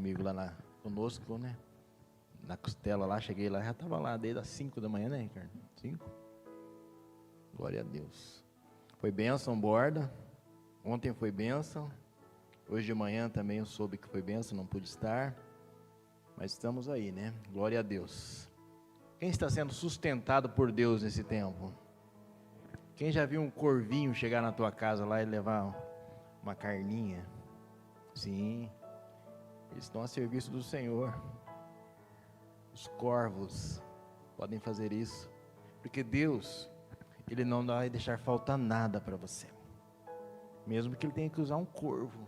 comigo lá conosco, né? Na costela lá, cheguei lá, já estava lá desde as 5 da manhã, né, Ricardo? 5? Glória a Deus. Foi bênção, borda. Ontem foi bênção. Hoje de manhã também eu soube que foi bênção, não pude estar. Mas estamos aí, né? Glória a Deus. Quem está sendo sustentado por Deus nesse tempo? Quem já viu um corvinho chegar na tua casa lá e levar uma carninha? Sim, eles estão a serviço do Senhor. Os corvos podem fazer isso, porque Deus, Ele não vai deixar faltar nada para você, mesmo que Ele tenha que usar um corvo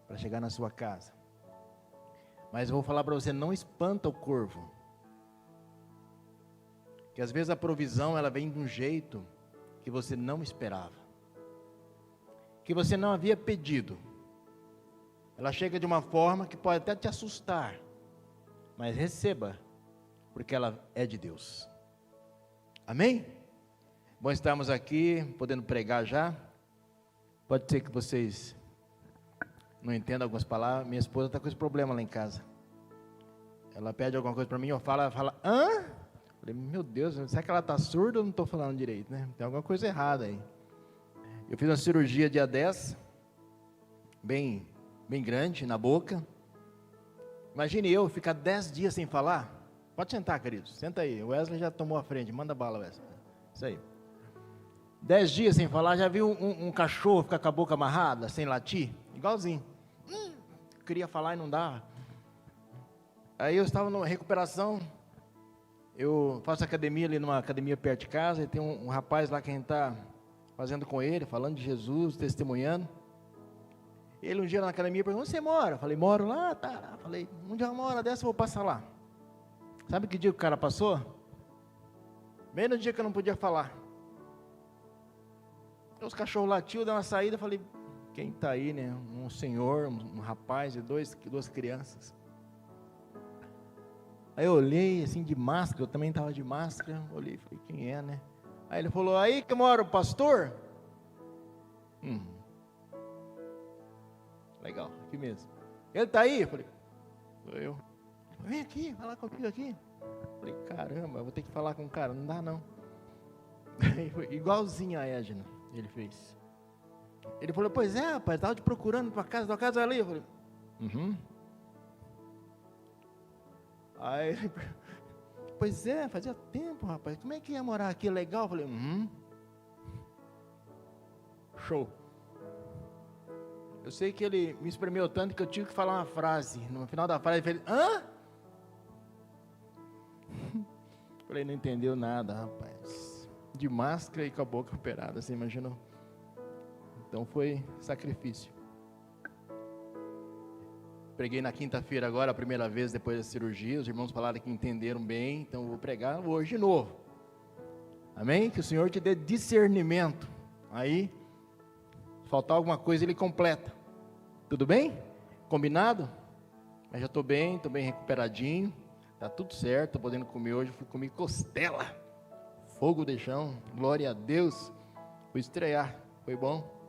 para chegar na sua casa. Mas eu vou falar para você, não espanta o corvo, que às vezes a provisão ela vem de um jeito que você não esperava, que você não havia pedido. Ela chega de uma forma que pode até te assustar, mas receba, porque ela é de Deus. Amém? Bom, estamos aqui, podendo pregar já. Pode ser que vocês não entendam algumas palavras. Minha esposa está com esse problema lá em casa. Ela pede alguma coisa para mim, eu falo, ela fala, hã? Eu falei, meu Deus, será que ela está surda ou não estou falando direito, né? Tem alguma coisa errada aí. Eu fiz uma cirurgia dia 10, bem grande, na boca. Imagine eu ficar 10 dias sem falar. Pode sentar, queridos, senta aí. O Wesley já tomou a frente, manda bala, Wesley. Isso aí. 10 dias sem falar, já viu um cachorro ficar com a boca amarrada, sem latir? Igualzinho. Queria falar e não dava. Aí eu estava numa recuperação. Eu faço academia ali numa academia perto de casa, e tem um rapaz lá que a gente está fazendo com ele, falando de Jesus, testemunhando. Ele um dia na academia perguntou, onde você mora? Eu falei, moro lá, tá. Eu falei, um dia uma hora dessa eu vou passar lá. Sabe que dia que o cara passou? Bem no dia que eu não podia falar. Os cachorros latiam, deu uma saída, eu falei, quem está aí, né? Um senhor, um rapaz e duas crianças. Aí eu olhei, assim, de máscara, eu também estava de máscara, olhei e falei, quem é, né? Aí ele falou, aí que mora o pastor? Legal, aqui mesmo. Ele está aí? Eu falei, sou eu. Vem aqui, falar comigo aqui. Eu falei, caramba, eu vou ter que falar com o cara, não dá não. Aí foi igualzinho a Edna, ele fez. Ele falou, pois é, rapaz, estava te procurando tua casa é ali. Eu falei, Aí ele, pois é, fazia tempo, rapaz, como é que ia morar aqui, legal? Eu falei, show. Eu sei que ele me espremeu tanto que eu tive que falar uma frase. No final da frase ele fez, hã? Falei, não entendeu nada, rapaz. De máscara e com a boca operada, você imaginou? Então foi sacrifício. Preguei na quinta-feira agora, a primeira vez depois da cirurgia. Os irmãos falaram que entenderam bem, então eu vou pregar hoje de novo. Amém? Que o Senhor te dê discernimento. Aí, faltar alguma coisa, Ele completa. Tudo bem? Combinado? Mas já estou bem recuperadinho. Está tudo certo, estou podendo comer hoje. Fui comer costela. Fogo de chão. Glória a Deus. Fui estrear. Foi bom.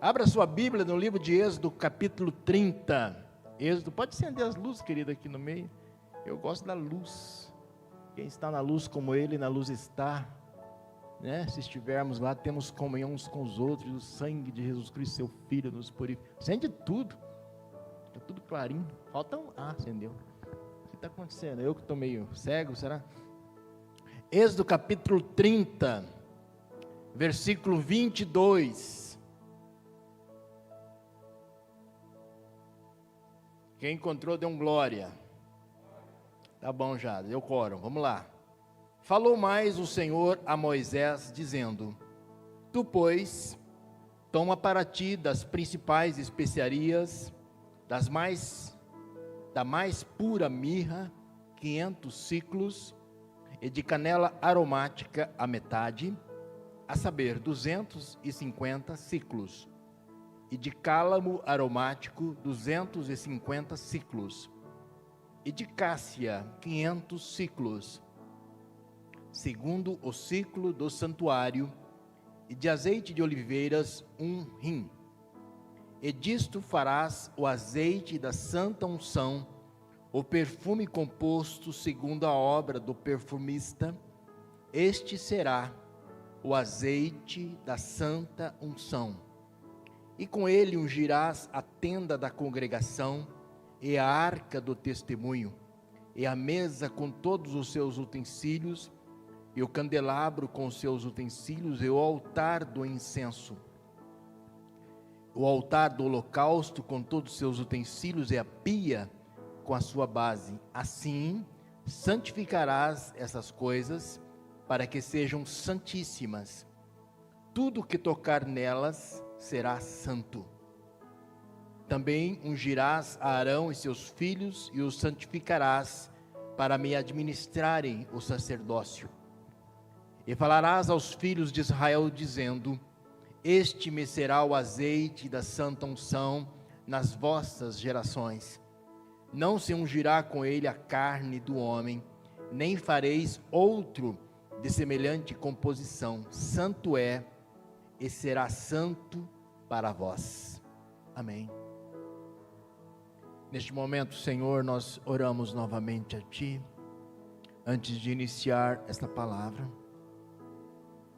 Abra sua Bíblia no livro de Êxodo, capítulo 30. Êxodo, pode acender as luzes, querido, aqui no meio. Eu gosto da luz. Quem está na luz como Ele, na luz está. Né? Se estivermos lá, temos comunhão uns com os outros. O sangue de Jesus Cristo, seu Filho, nos purifica. Acende tudo. Está tudo clarinho. Falta um. Acendeu. O que está acontecendo? Eu que estou meio cego, será? Êxodo capítulo 30, versículo 22. Quem encontrou, dê um glória. Tá bom já, deu quórum, vamos lá. Falou mais o Senhor a Moisés, dizendo, tu, pois, toma para ti das principais especiarias, da mais pura mirra, 500 siclos, e de canela aromática a metade, a saber, 250 siclos, e de cálamo aromático, 250 siclos, e de cássia, 500 siclos, segundo o ciclo do santuário, e de azeite de oliveiras, 1 hin, e disto farás o azeite da santa unção, o perfume composto segundo a obra do perfumista. Este será o azeite da santa unção. E com ele ungirás a tenda da congregação, e a arca do testemunho, e a mesa com todos os seus utensílios, e o candelabro com os seus utensílios, e o altar do incenso, o altar do holocausto com todos os seus utensílios, e a pia com a sua base. Assim santificarás essas coisas, para que sejam santíssimas. Tudo que tocar nelas será santo. Também ungirás a Arão e seus filhos, e os santificarás, para me administrarem o sacerdócio. E falarás aos filhos de Israel, dizendo: este me será o azeite da santa unção nas vossas gerações. Não se ungirá com ele a carne do homem, nem fareis outro de semelhante composição. Santo é, e será santo para vós. Amém. Neste momento, Senhor, nós oramos novamente a Ti, antes de iniciar esta palavra.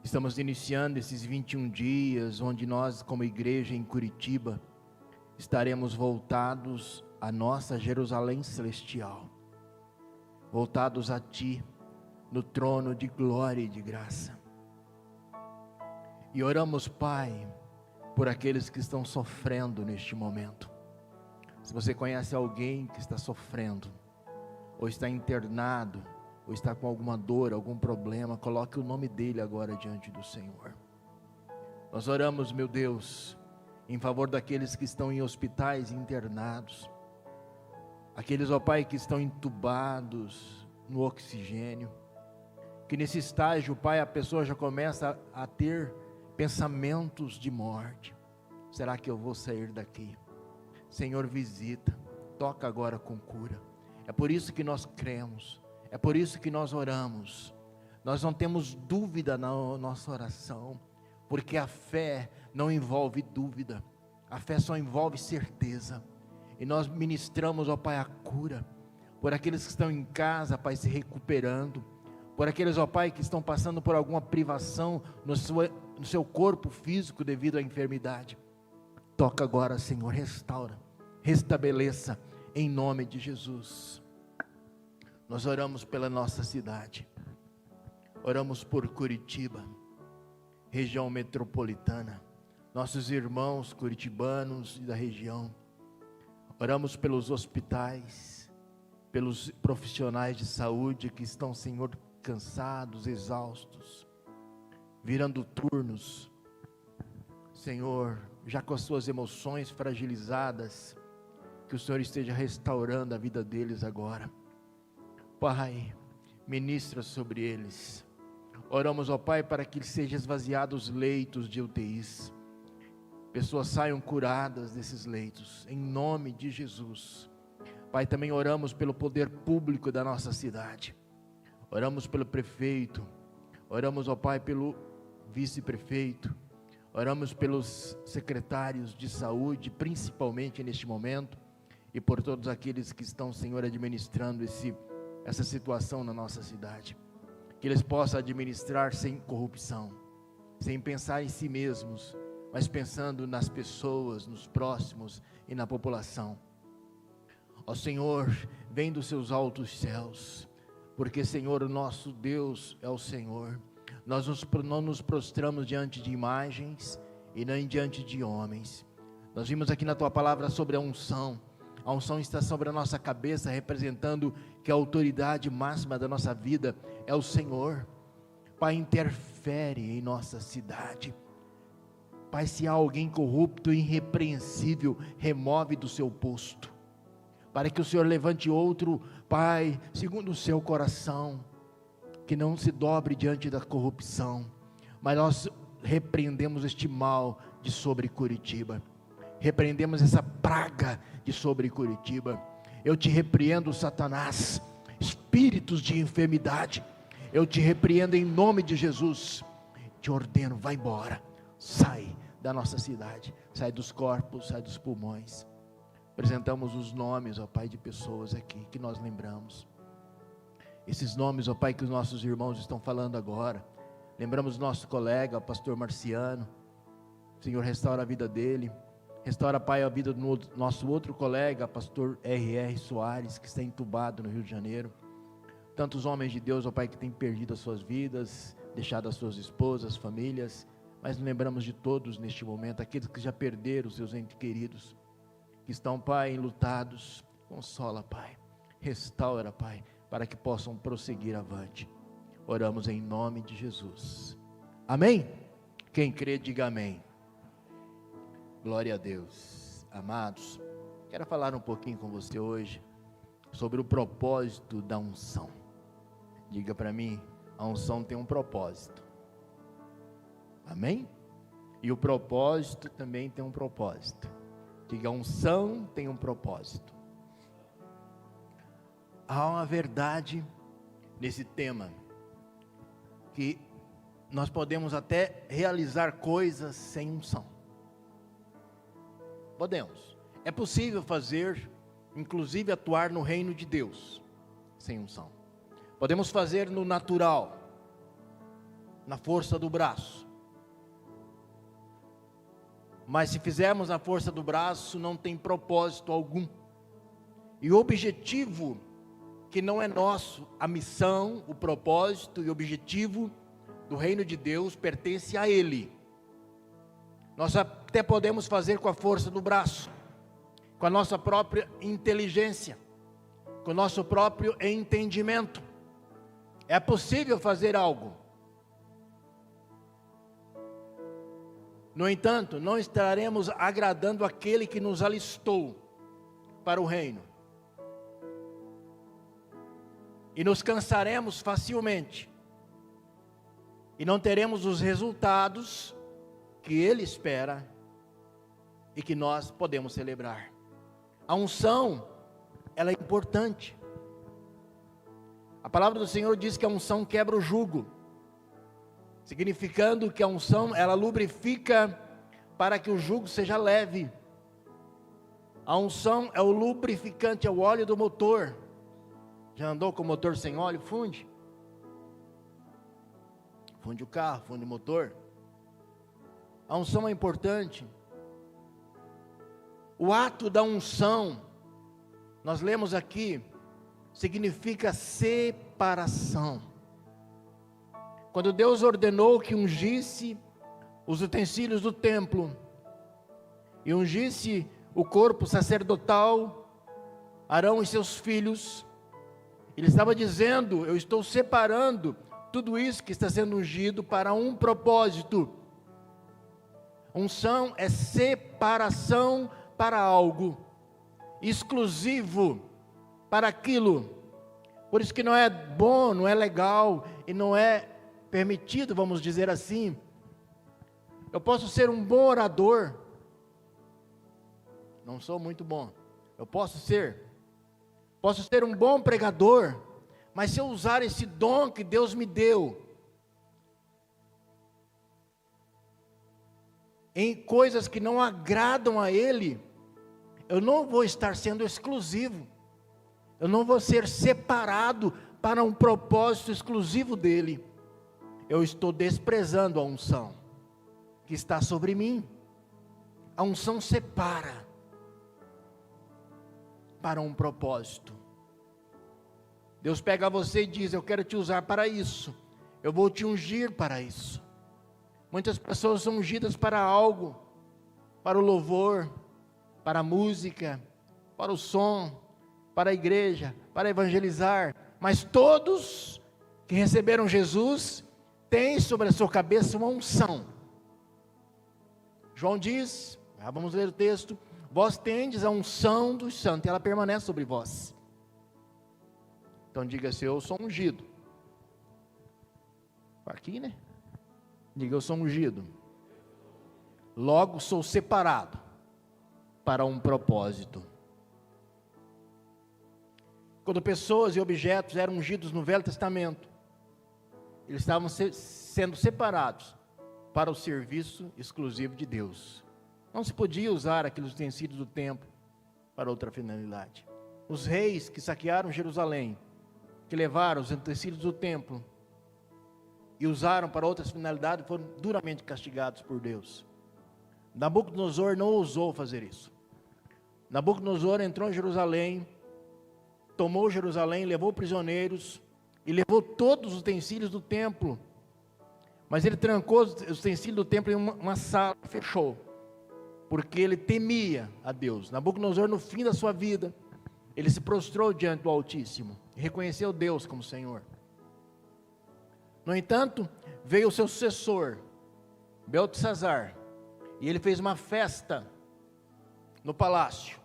Estamos iniciando esses 21 dias, onde nós, como igreja em Curitiba, estaremos voltados à nossa Jerusalém celestial, voltados a Ti, no trono de glória e de graça. E oramos, Pai, por aqueles que estão sofrendo neste momento. Se você conhece alguém que está sofrendo, ou está internado, ou está com alguma dor, algum problema, coloque o nome dele agora diante do Senhor. Nós oramos, meu Deus, em favor daqueles que estão em hospitais internados, aqueles, ó Pai, que estão entubados no oxigênio, que nesse estágio, Pai, a pessoa já começa a ter pensamentos de morte. Será que eu vou sair daqui? Senhor, visita, toca agora com cura. É por isso que nós cremos, é por isso que nós oramos. Nós não temos dúvida na nossa oração, porque a fé não envolve dúvida, a fé só envolve certeza. E nós ministramos, ó Pai, a cura, por aqueles que estão em casa, Pai, se recuperando, por aqueles, ó Pai, que estão passando por alguma privação no seu corpo físico devido à enfermidade. Toca agora, Senhor, restaura, restabeleça, em nome de Jesus. Nós oramos pela nossa cidade, oramos por Curitiba, região metropolitana, nossos irmãos curitibanos da região. Oramos pelos hospitais, pelos profissionais de saúde que estão, Senhor, cansados, exaustos, virando turnos, Senhor, já com as suas emoções fragilizadas, que o Senhor esteja restaurando a vida deles agora. Pai, ministra sobre eles. Oramos, ó Pai, para que sejam esvaziados os leitos de UTIs, pessoas saiam curadas desses leitos, em nome de Jesus. Pai, também oramos pelo poder público da nossa cidade, oramos pelo prefeito, oramos, ó Pai, pelo vice-prefeito, oramos pelos secretários de saúde, principalmente neste momento, e por todos aqueles que estão, Senhor, administrando essa situação na nossa cidade, que eles possam administrar sem corrupção, sem pensar em si mesmos, mas pensando nas pessoas, nos próximos e na população. Ó Senhor, vem dos seus altos céus, porque, Senhor, o nosso Deus é o Senhor. Nós não nos prostramos diante de imagens e nem diante de homens. Nós vimos aqui na Tua palavra sobre a unção. A unção está sobre a nossa cabeça, representando que a autoridade máxima da nossa vida é o Senhor. Pai, interfere em nossa cidade. Pai, se há alguém corrupto e irrepreensível, remove do seu posto, para que o Senhor levante outro, Pai, segundo o seu coração, que não se dobre diante da corrupção. Mas nós repreendemos este mal de sobre Curitiba, repreendemos essa praga de sobre Curitiba. Eu te repreendo, Satanás, espíritos de enfermidade, eu te repreendo em nome de Jesus. Te ordeno, vai embora, sai da nossa cidade. Sai dos corpos, sai dos pulmões. Apresentamos os nomes, ó Pai, de pessoas aqui que nós lembramos. Esses nomes, ó Pai, que os nossos irmãos estão falando agora. Lembramos do nosso colega, o pastor Marciano. Senhor, restaura a vida dele. Restaura, Pai, a vida do nosso outro colega, pastor R.R. Soares, que está entubado no Rio de Janeiro. Tantos homens de Deus, ó Pai, que têm perdido as suas vidas, deixado as suas esposas, famílias. Mas lembramos de todos neste momento, aqueles que já perderam os seus entes queridos, que estão, Pai, enlutados. Consola, Pai. Restaura, Pai, para que possam prosseguir avante. Oramos em nome de Jesus. Amém? Quem crê, diga amém. Glória a Deus. Amados, quero falar um pouquinho com você hoje sobre o propósito da unção. Diga para mim, a unção tem um propósito. Amém? E o propósito também tem um propósito. Diga, a unção tem um propósito. Há uma verdade nesse tema, que nós podemos até realizar coisas sem unção. Podemos. É possível fazer, inclusive atuar no reino de Deus, sem unção. Podemos fazer no natural, na força do braço. Mas se fizermos na força do braço, não tem propósito algum. E o objetivo, que não é nosso, a missão, o propósito e o objetivo do reino de Deus pertence a Ele. Nós até podemos fazer com a força do braço, com a nossa própria inteligência, com o nosso próprio entendimento. É possível fazer algo. No entanto, não estaremos agradando aquele que nos alistou para o reino. E nos cansaremos facilmente. E não teremos os resultados que Ele espera e que nós podemos celebrar. A unção, ela é importante. A palavra do Senhor diz que a unção quebra o jugo, significando que a unção, ela lubrifica para que o jugo seja leve. A unção é o lubrificante, é o óleo do motor. Já andou com o motor sem óleo? Funde o carro, funde o motor. A unção é importante. O ato da unção, nós lemos aqui, significa separação. Quando Deus ordenou que ungisse os utensílios do templo, e ungisse o corpo sacerdotal, Arão e seus filhos, Ele estava dizendo, eu estou separando tudo isso que está sendo ungido para um propósito. Unção é separação para algo, exclusivo para aquilo. Por isso que não é bom, não é legal e não é permitido, vamos dizer assim. Eu posso ser um bom orador, não sou muito bom. Eu posso ser um bom pregador, mas se eu usar esse dom que Deus me deu em coisas que não agradam a Ele, eu não vou estar sendo exclusivo, eu não vou ser separado para um propósito exclusivo dEle. Eu estou desprezando a unção que está sobre mim. A unção separa para um propósito. Deus pega você e diz, eu quero te usar para isso, eu vou te ungir para isso. Muitas pessoas são ungidas para algo, para o louvor, para a música, para o som, para a igreja, para evangelizar, mas todos que receberam Jesus, têm sobre a sua cabeça uma unção. João diz, vamos ler o texto, vós tendes a unção do santo, e ela permanece sobre vós. Então diga assim, eu sou ungido. Aqui, né? Diga, eu sou ungido. Logo sou separado para um propósito. Quando pessoas e objetos eram ungidos no Velho Testamento, eles estavam sendo separados para o serviço exclusivo de Deus. Não se podia usar aqueles utensílios do templo para outra finalidade. Os reis que saquearam Jerusalém, que levaram os utensílios do templo e usaram para outras finalidades, foram duramente castigados por Deus. Nabucodonosor não ousou fazer isso. Nabucodonosor entrou em Jerusalém, tomou Jerusalém, levou prisioneiros e levou todos os utensílios do templo. Mas ele trancou os utensílios do templo em uma sala, fechou, porque ele temia a Deus. Nabucodonosor, no fim da sua vida, ele se prostrou diante do Altíssimo e reconheceu Deus como Senhor. No entanto, veio o seu sucessor, Beltesazar, e ele fez uma festa no palácio.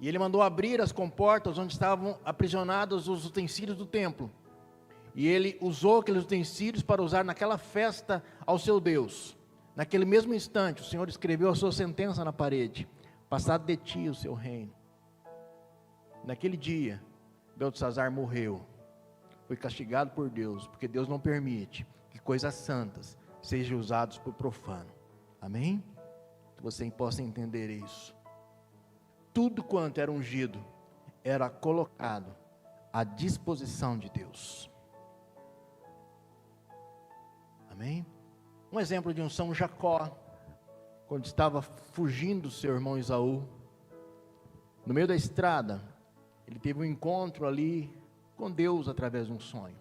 E ele mandou abrir as comportas onde estavam aprisionados os utensílios do templo. E ele usou aqueles utensílios para usar naquela festa ao seu Deus. Naquele mesmo instante, o Senhor escreveu a sua sentença na parede: passado de ti o seu reino. Naquele dia, Beltesazar morreu. Foi castigado por Deus, porque Deus não permite que coisas santas sejam usadas por profano. Amém? Que você possa entender isso. Tudo quanto era ungido era colocado à disposição de Deus. Amém? Um exemplo de unção: Jacó, quando estava fugindo do seu irmão Esaú, no meio da estrada, ele teve um encontro ali com Deus através de um sonho.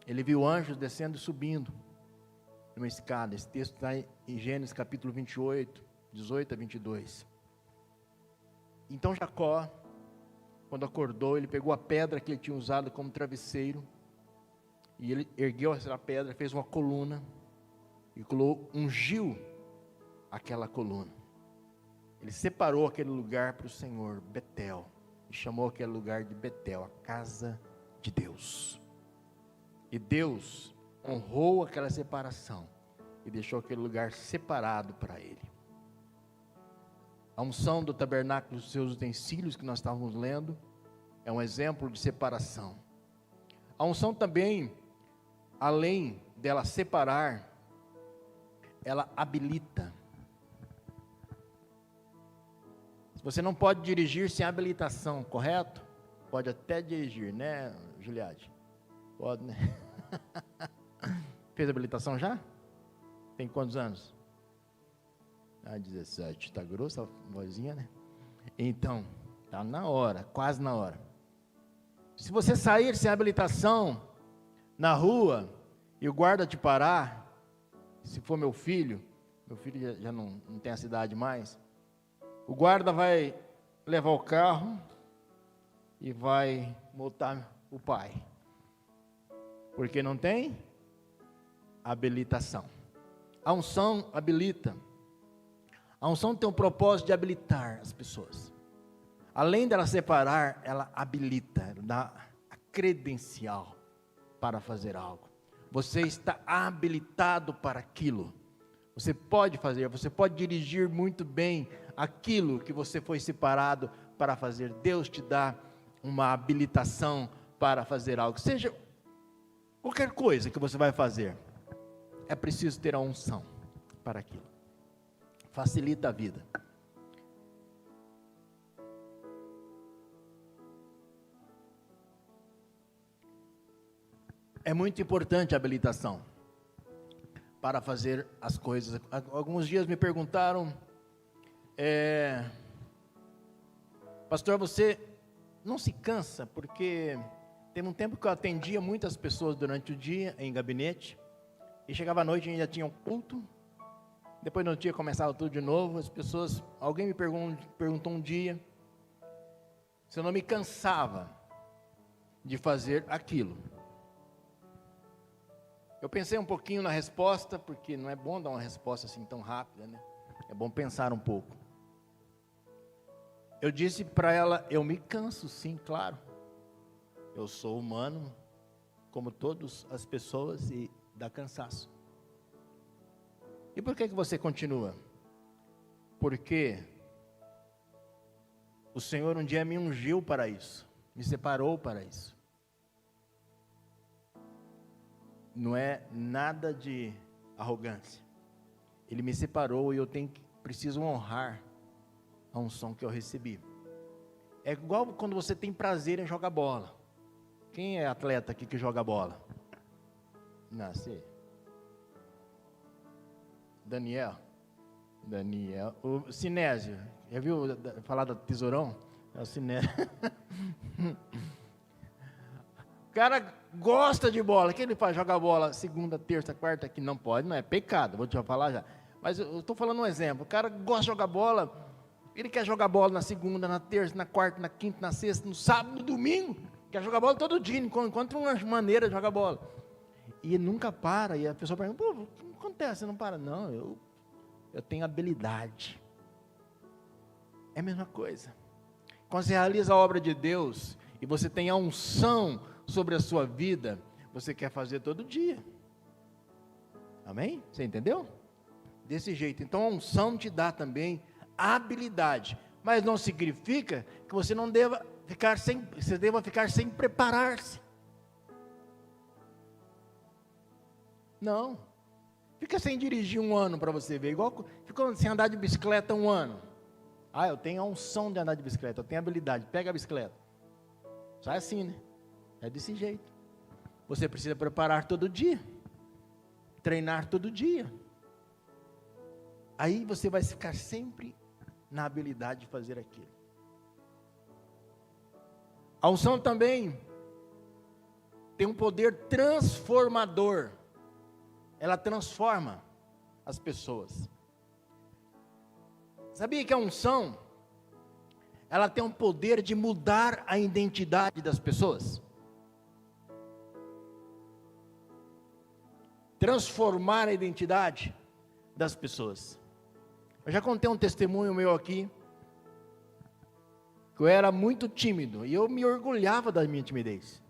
Ele viu anjos descendo e subindo numa escada. Esse texto está em Gênesis capítulo 28, 18 a 22. Então Jacó, quando acordou, ele pegou a pedra que ele tinha usado como travesseiro, e ele ergueu essa pedra, fez uma coluna, e ungiu aquela coluna. Ele separou aquele lugar para o Senhor, Betel, e chamou aquele lugar de Betel, a casa de Deus. E Deus honrou aquela separação e deixou aquele lugar separado para ele. A unção do tabernáculo, dos seus utensílios que nós estávamos lendo, é um exemplo de separação. A unção também, além dela separar, ela habilita. Você não pode dirigir sem habilitação, correto? Pode até dirigir, né, Juliade? Pode, né? Fez habilitação já? Tem quantos anos? 17. Está grossa a vozinha, né? Então, está na hora, quase na hora. Se você sair sem habilitação na rua e o guarda te parar, se for meu filho já não tem essa idade mais, o guarda vai levar o carro e vai multar o pai, porque não tem habilitação. A unção habilita. A unção tem o propósito de habilitar as pessoas. Além dela separar, ela habilita, ela dá a credencial para fazer algo. Você está habilitado para aquilo. Você pode fazer, você pode dirigir muito bem aquilo que você foi separado para fazer. Deus te dá uma habilitação para fazer algo. Seja qualquer coisa que você vai fazer, é preciso ter a unção para aquilo. Facilita a vida. É muito importante a habilitação para fazer as coisas. Alguns dias me perguntaram, pastor, você não se cansa? Porque teve um tempo que eu atendia muitas pessoas durante o dia em gabinete, e chegava à noite e ainda tinha um culto. Depois no dia começava tudo de novo. As pessoas, alguém me perguntou um dia se eu não me cansava de fazer aquilo. Eu pensei um pouquinho na resposta, porque não é bom dar uma resposta assim tão rápida, né? É bom pensar um pouco. Eu disse para ela, eu me canso, sim, claro. Eu sou humano, como todas as pessoas, e dá cansaço. E por que você continua? Porque o Senhor um dia me ungiu para isso, me separou para isso. Não é nada de arrogância. Ele me separou e eu preciso honrar a unção que eu recebi. É igual quando você tem prazer em jogar bola. Quem é atleta aqui que joga bola? Não, sei. Daniel. O Sinésio. Já viu falar do tesourão? É o Sinésio. O cara gosta de bola. O que ele faz? Joga bola segunda, terça, quarta, que não pode, não é pecado, vou te falar já. Mas eu estou falando um exemplo. O cara gosta de jogar bola, ele quer jogar bola na segunda, na terça, na quarta, na quinta, na sexta, no sábado, no domingo. Quer jogar bola todo dia, encontra uma maneira de jogar bola. E ele nunca para, e a pessoa pergunta, pô, o que acontece? Você não para? Não, eu tenho habilidade. É a mesma coisa. Quando você realiza a obra de Deus, e você tem a unção sobre a sua vida, você quer fazer todo dia. Amém? Você entendeu? Desse jeito. Então a unção te dá também habilidade, mas não significa que você não deva ficar sem preparar-se. Não. Fica sem dirigir um ano para você ver, igual ficou sem andar de bicicleta um ano. Ah, eu tenho a unção de andar de bicicleta, eu tenho habilidade, pega a bicicleta. Sai assim, né? É desse jeito. Você precisa preparar todo dia, treinar todo dia. Aí você vai ficar sempre na habilidade de fazer aquilo. A unção também tem um poder transformador. Ela transforma as pessoas. Sabia que a unção, ela tem um poder de mudar a identidade das pessoas? Transformar a identidade das pessoas. Eu já contei um testemunho meu aqui, que eu era muito tímido, e eu me orgulhava da minha timidez.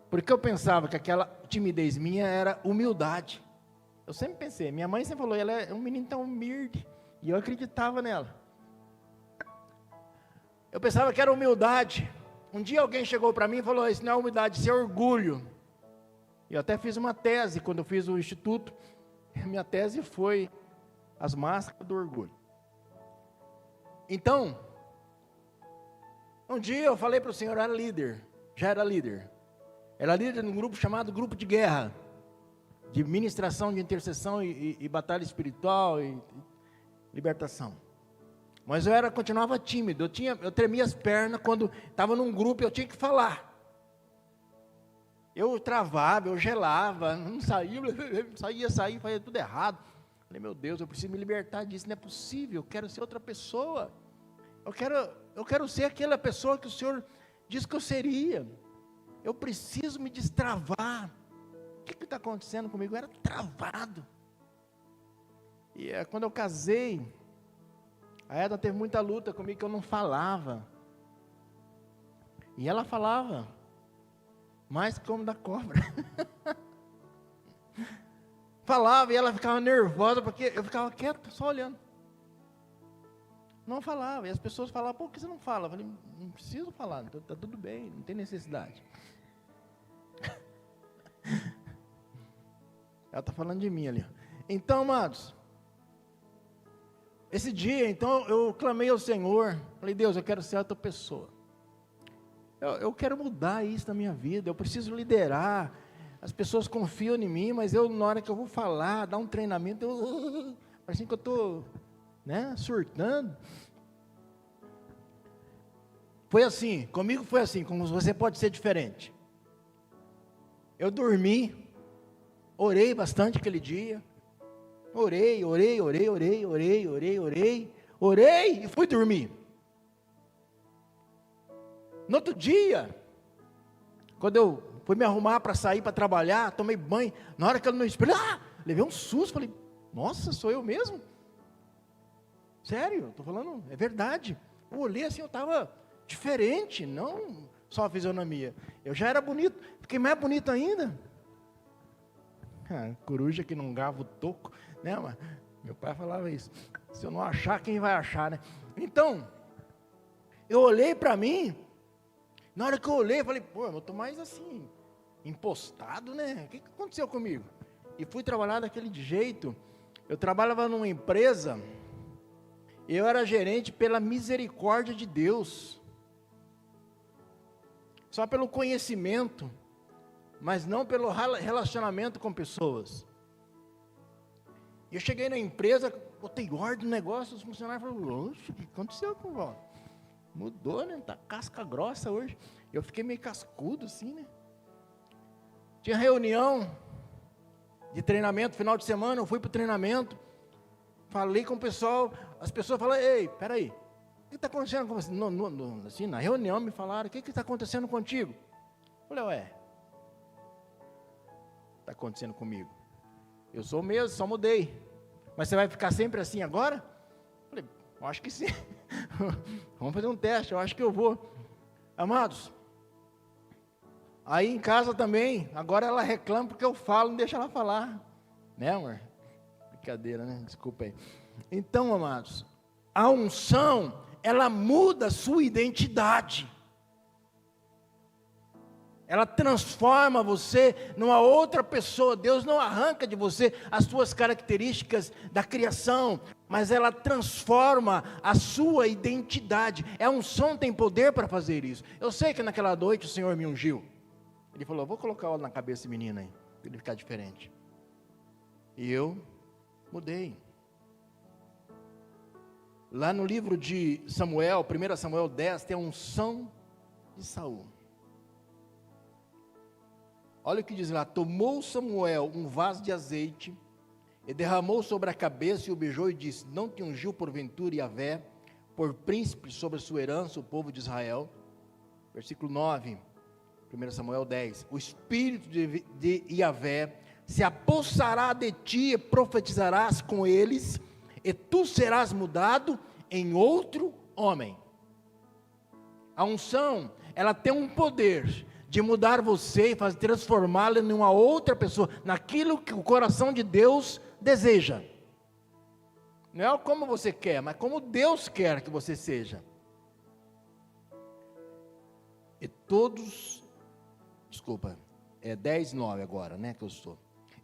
Porque eu pensava que aquela timidez minha era humildade. Eu sempre pensei, minha mãe sempre falou, ela é um menino tão humilde, e eu acreditava nela. Eu pensava que era humildade. Um dia alguém chegou para mim e falou, isso não é humildade, isso é orgulho. Eu até fiz uma tese, quando eu fiz o instituto, minha tese foi as máscaras do orgulho. Então, um dia eu falei para o senhor, eu era líder, já era líder. Era líder de um grupo chamado Grupo de Guerra, de ministração, de intercessão e batalha espiritual e libertação. Mas eu continuava tímido, eu tremia as pernas quando estava num grupo e eu tinha que falar. Eu travava, eu gelava, não saía, fazia tudo errado. Falei, meu Deus, eu preciso me libertar disso, não é possível, eu quero ser outra pessoa. Eu quero ser aquela pessoa que o Senhor disse que eu seria. Eu preciso me destravar. O que está acontecendo comigo? Eu era travado. E quando eu casei, a Edna teve muita luta comigo, que eu não falava. E ela falava, mais como da cobra. Falava e ela ficava nervosa, porque eu ficava quieto, só olhando. Não falava, e as pessoas falavam, por que você não fala? Eu falei, não preciso falar, está tudo bem, não tem necessidade. Ela está falando de mim ali. Então, amados, esse dia, então, eu clamei ao Senhor, falei, Deus, eu quero ser outra pessoa. Eu quero mudar isso na minha vida, eu preciso liderar. As pessoas confiam em mim, mas na hora que eu vou falar, dar um treinamento, parece que eu estou, surtando. Foi assim, comigo foi assim, como você pode ser diferente. Eu dormi, orei bastante aquele dia, orei e fui dormir. No outro dia, quando eu fui me arrumar para sair, para trabalhar, tomei banho, na hora que eu no espelho, levei um susto, falei, nossa, sou eu mesmo? Sério, estou falando, é verdade. Eu olhei assim, eu estava diferente, não só a fisionomia. Eu já era bonito, fiquei mais bonito ainda. Coruja que não gava o toco, né? Mas meu pai falava isso. Se eu não achar, quem vai achar, né? Então, eu olhei para mim, na hora que eu olhei, eu falei, pô, eu estou mais assim, impostado, né? O que aconteceu comigo? e fui trabalhar daquele jeito. Eu trabalhava numa empresa, eu era gerente pela misericórdia de Deus, só pelo conhecimento, mas não pelo relacionamento com pessoas. E eu cheguei na empresa, botei ordem no negócio, os funcionários falaram: oxe, o que aconteceu com o mudou, né? Tá casca grossa hoje. Eu fiquei meio cascudo assim, né? Tinha reunião de treinamento, final de semana, eu fui para o treinamento, falei com o pessoal, as pessoas falaram: ei, peraí, o que está acontecendo com você? Assim, na reunião me falaram: o que está acontecendo contigo? Eu falei: ué, está acontecendo comigo? Eu sou o mesmo, só mudei. Mas você vai ficar sempre assim agora? Eu falei: eu acho que sim. Vamos fazer um teste, eu acho que eu vou. Amados, aí em casa também, agora ela reclama porque eu falo, não deixa ela falar. Né, amor? Brincadeira, né? Desculpa aí. Então, amados, a unção, ela muda a sua identidade. Ela transforma você numa outra pessoa. Deus não arranca de você as suas características da criação, mas ela transforma a sua identidade. A unção tem poder para fazer isso. Eu sei que naquela noite o Senhor me ungiu. Ele falou: vou colocar óleo na cabeça desse menino aí, para ele ficar diferente. E eu mudei. Lá no livro de Samuel, 1 Samuel 10, tem a unção de Saul. Olha o que diz lá: tomou Samuel um vaso de azeite, e derramou sobre a cabeça, e o beijou, e disse: não te ungiu porventura Yahvé, por príncipe sobre a sua herança, o povo de Israel? Versículo 9, 1 Samuel 10, o Espírito de Yahvé se apossará de ti, e profetizarás com eles, e tu serás mudado em outro homem. A unção, ela tem um poder de mudar você e transformá-lo em uma outra pessoa, naquilo que o coração de Deus deseja. Não é como você quer, mas como Deus quer que você seja. E todos, é 10:9 agora, né, que eu estou.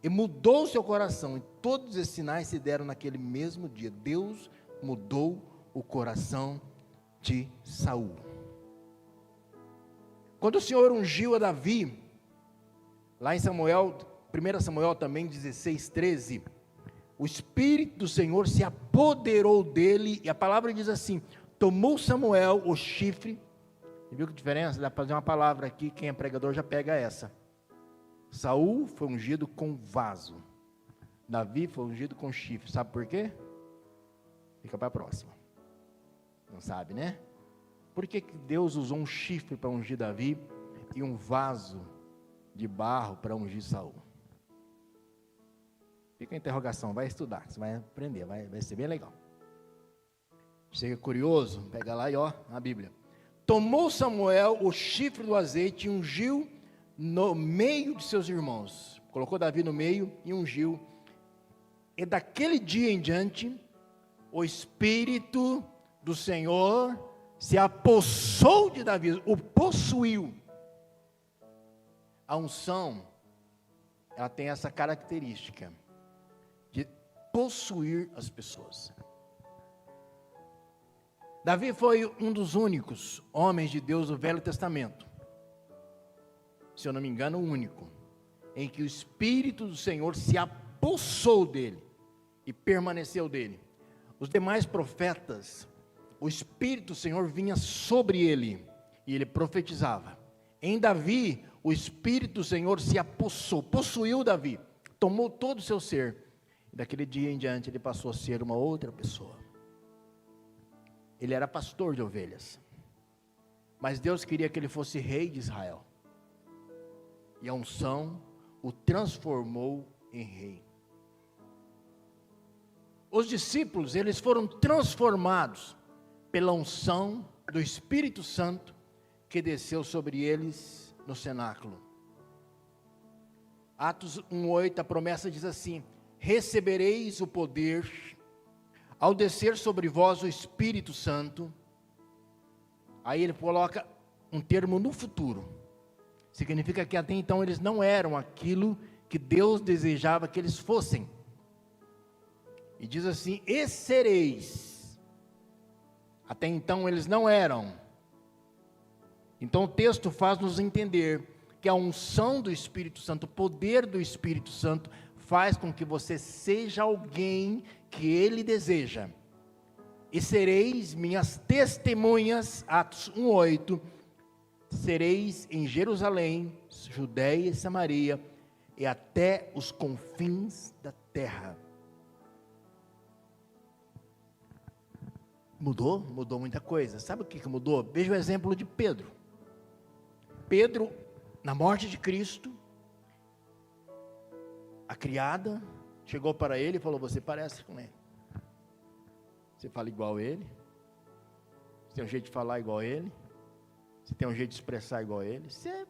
E mudou o seu coração, e todos esses sinais se deram naquele mesmo dia. Deus mudou o coração de Saul. Quando o Senhor ungiu a Davi, lá em Samuel, 1 Samuel também 16:13, o Espírito do Senhor se apoderou dele, e a palavra diz assim: tomou Samuel o chifre. Você viu que diferença? Dá para fazer uma palavra aqui, quem é pregador já pega essa. Saul foi ungido com vaso, Davi foi ungido com chifre. Sabe por quê? Fica para a próxima. Não sabe, né? Por que Deus usou um chifre para ungir Davi e um vaso de barro para ungir Saul? Fica a interrogação, vai estudar, você vai aprender, vai ser bem legal. Chega curioso, pega lá e ó, na Bíblia. Tomou Samuel o chifre do azeite e ungiu no meio de seus irmãos. Colocou Davi no meio e ungiu. E daquele dia em diante, o Espírito do Senhor se apossou de Davi, o possuiu. A unção, ela tem essa característica de possuir as pessoas. Davi foi um dos únicos homens de Deus do Velho Testamento, se eu não me engano, o único, em que o Espírito do Senhor se apossou dele e permaneceu dele. Os demais profetas, o Espírito do Senhor vinha sobre ele e ele profetizava. Em Davi, o Espírito do Senhor se apossou, possuiu Davi, tomou todo o seu ser. E daquele dia em diante ele passou a ser uma outra pessoa. Ele era pastor de ovelhas, mas Deus queria que ele fosse rei de Israel. E a unção o transformou em rei. Os discípulos, eles foram transformados pela unção do Espírito Santo que desceu sobre eles no cenáculo. Atos 1:8, a promessa diz assim: recebereis o poder ao descer sobre vós o Espírito Santo. Aí ele coloca um termo no futuro. Significa que até então eles não eram aquilo que Deus desejava que eles fossem. E diz assim: e sereis. Até então eles não eram. Então o texto faz nos entender que a unção do Espírito Santo, o poder do Espírito Santo, faz com que você seja alguém que Ele deseja. E sereis minhas testemunhas, Atos 1:8, sereis em Jerusalém, Judéia e Samaria, e até os confins da terra. Mudou? Mudou muita coisa. Sabe o que mudou? Veja o exemplo de Pedro. Pedro, na morte de Cristo, a criada chegou para ele e falou: você parece com ele. Você fala igual a ele. Você tem um jeito de falar igual a ele. Você tem um jeito de expressar igual a ele. Você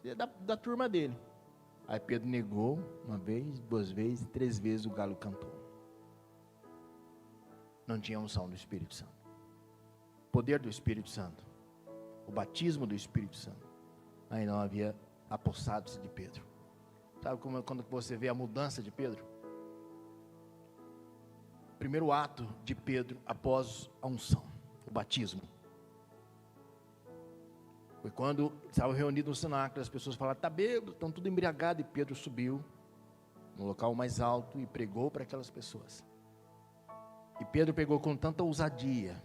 é da turma dele. Aí Pedro negou uma vez, 2 vezes, 3 vezes o galo cantou. Não tinha unção do Espírito Santo. O poder do Espírito Santo. O batismo do Espírito Santo. Aí não havia apossado-se de Pedro. Sabe como quando você vê a mudança de Pedro? O primeiro ato de Pedro após a unção, o batismo. Foi quando estavam reunidos no cenáculo, as pessoas falaram: está bêbado, estão tudo embriagados. E Pedro subiu no local mais alto e pregou para aquelas pessoas. E Pedro pregou com tanta ousadia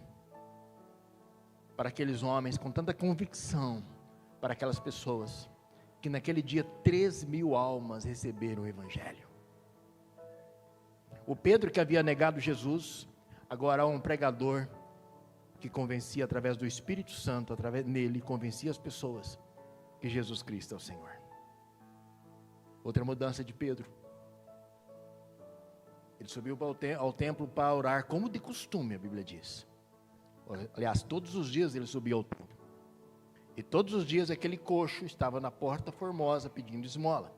para aqueles homens, com tanta convicção para aquelas pessoas, que naquele dia 3.000 almas receberam o Evangelho. O Pedro que havia negado Jesus, agora é um pregador que convencia através do Espírito Santo, através dele, convencia as pessoas que Jesus Cristo é o Senhor. Outra mudança de Pedro. Ele subiu ao templo para orar, como de costume, a Bíblia diz. Aliás, todos os dias ele subia ao templo. E todos os dias aquele coxo estava na porta formosa pedindo esmola.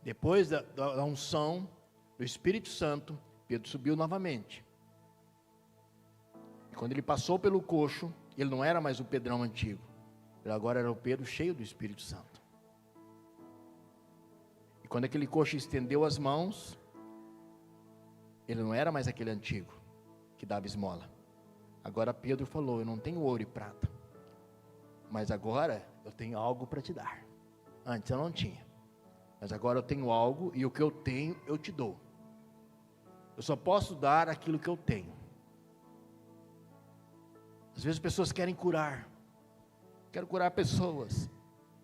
Depois da unção do Espírito Santo, Pedro subiu novamente. E quando ele passou pelo coxo, ele não era mais o Pedrão antigo. Ele agora era o Pedro cheio do Espírito Santo. E quando aquele coxo estendeu as mãos, ele não era mais aquele antigo que dava esmola. Agora Pedro falou: eu não tenho ouro e prata, mas agora eu tenho algo para te dar. Antes eu não tinha, mas agora eu tenho algo, e o que eu tenho eu te dou. Eu só posso dar aquilo que eu tenho. Às vezes as pessoas querem curar. Quero curar pessoas.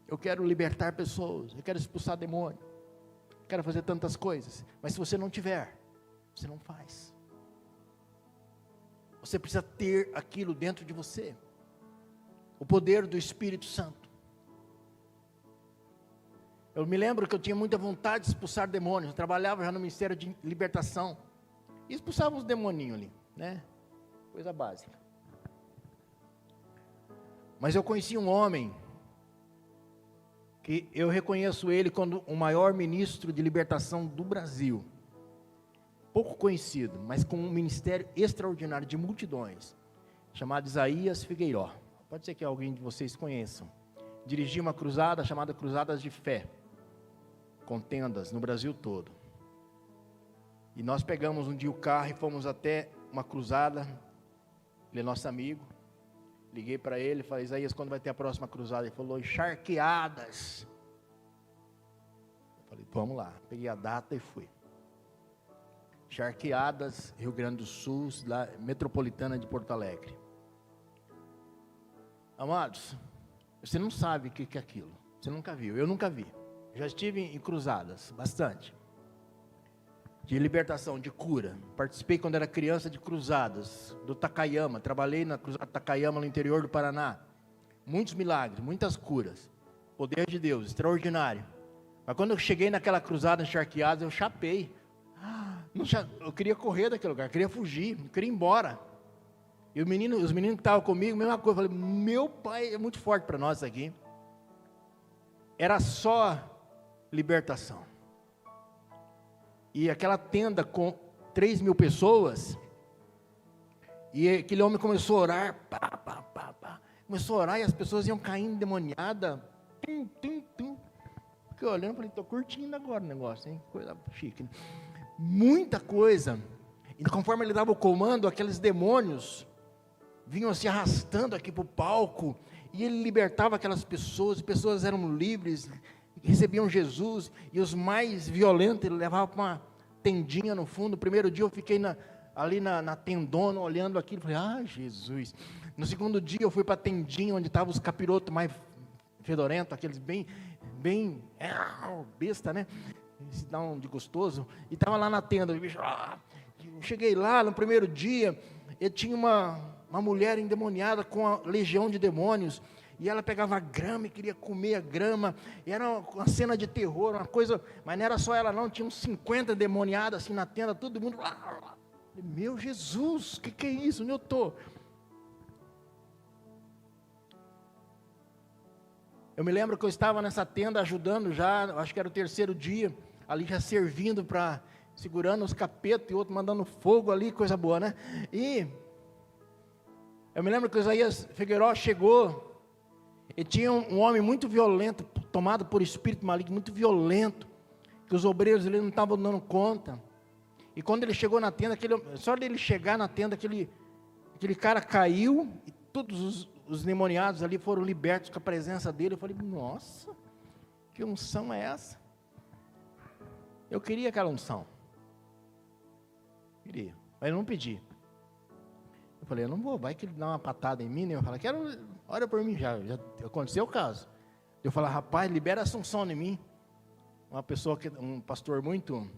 Eu quero libertar pessoas. Eu quero expulsar demônio. Quero fazer tantas coisas. Mas se você não tiver, você não faz. Você precisa ter aquilo dentro de você. O poder do Espírito Santo. Eu me lembro que eu tinha muita vontade de expulsar demônios. Eu trabalhava já no Ministério de Libertação. E expulsava uns demoninhos ali, né? Coisa básica. Mas eu conheci um homem, que eu reconheço ele como o maior ministro de libertação do Brasil. Pouco conhecido, mas com um ministério extraordinário de multidões, chamado Isaías Figueiró. Pode ser que alguém de vocês conheçam. Dirigiu uma cruzada chamada Cruzadas de Fé, com tendas no Brasil todo. E nós pegamos um dia o carro e fomos até uma cruzada. Ele é nosso amigo. Liguei para ele e falei: Isaías, quando vai ter a próxima cruzada? Ele falou: Charqueadas. Eu falei: vamos lá. Peguei a data e fui. Charqueadas, Rio Grande do Sul, lá, metropolitana de Porto Alegre. Amados, você não sabe o que é aquilo. Você nunca viu, eu nunca vi. Já estive em cruzadas, bastante. De libertação, de cura. Participei quando era criança de cruzadas, do Takayama. Trabalhei na cruzada Takayama no interior do Paraná. Muitos milagres, muitas curas. Poder de Deus, extraordinário. Mas quando eu cheguei naquela cruzada encharqueada, eu chapei. Eu queria correr daquele lugar, queria fugir, queria ir embora. E os meninos que estavam comigo, mesma coisa. Eu falei: meu pai, é muito forte para nós aqui. Era só libertação. E aquela tenda com 3.000 pessoas, e aquele homem começou a orar, começou a orar, e as pessoas iam caindo endemoniadas, Fiquei olhando, falei, estou curtindo agora o negócio, hein? Coisa chique, né? Muita coisa. E conforme ele dava o comando, aqueles demônios vinham se arrastando aqui para o palco, e ele libertava aquelas pessoas, as pessoas eram livres, recebiam Jesus, e os mais violentos ele levava para uma tendinha no fundo. O primeiro dia eu fiquei ali na tendona, olhando aquilo, falei, Jesus. No segundo dia eu fui para a tendinha, onde estavam os capirotos mais fedorentos, aqueles bem besta, né? Se dá um de gostoso, e estava lá na tenda, eu cheguei lá no primeiro dia, eu tinha uma mulher endemoniada com a legião de demônios, e ela pegava a grama e queria comer a grama, e era uma cena de terror, uma coisa, mas não era só ela não, tinha uns 50 endemoniados assim na tenda, todo mundo, meu Jesus, o que é isso, onde eu estou? Eu me lembro que eu estava nessa tenda ajudando já, acho que era o terceiro dia, ali já servindo segurando os capetos, e outro mandando fogo ali, coisa boa, né? E eu me lembro que o Isaías Figueiró chegou, e tinha um homem muito violento, tomado por espírito maligno, muito violento, que os obreiros ali não estavam dando conta. E quando ele chegou na tenda, só dele chegar na tenda, aquele cara caiu, e todos os demoniados ali foram libertos com a presença dele. Eu falei, nossa, que unção é essa? Eu queria aquela unção. Queria, mas eu não pedi. Eu falei, eu não vou, vai que ele dá uma patada em mim, né? Eu falei, ora por mim, já aconteceu o caso. Eu falei, rapaz, libera essa unção em mim. Um pastor muito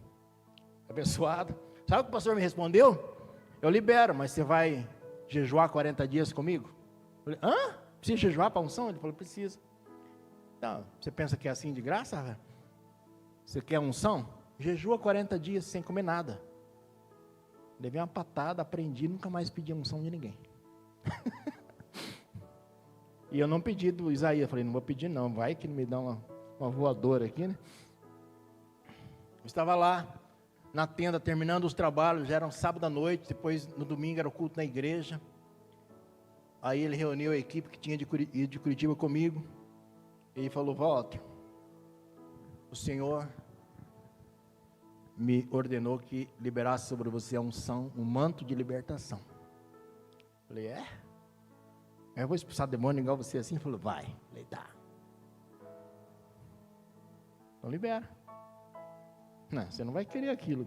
abençoado. Sabe o que o pastor me respondeu? Eu libero, mas você vai jejuar 40 dias comigo? Eu falei, precisa jejuar para a unção? Ele falou, precisa. Então, você pensa que é assim de graça, velho? Você quer unção? Jejua 40 dias sem comer nada. Levei uma patada, aprendi, nunca mais pedi unção de ninguém. E eu não pedi do Isaías, falei, não vou pedir não, vai que ele me dá uma voadora aqui, né? Eu estava lá, na tenda, terminando os trabalhos, já era um sábado à noite, depois no domingo era o culto na igreja. Aí ele reuniu a equipe que tinha de Curitiba comigo, e ele falou, Walter, o Senhor me ordenou que liberasse sobre você a unção, um manto de libertação. Falei, eu vou expulsar demônio igual você assim? Ele falou, vai. Falei, tá. Então libera. Não, você não vai querer aquilo.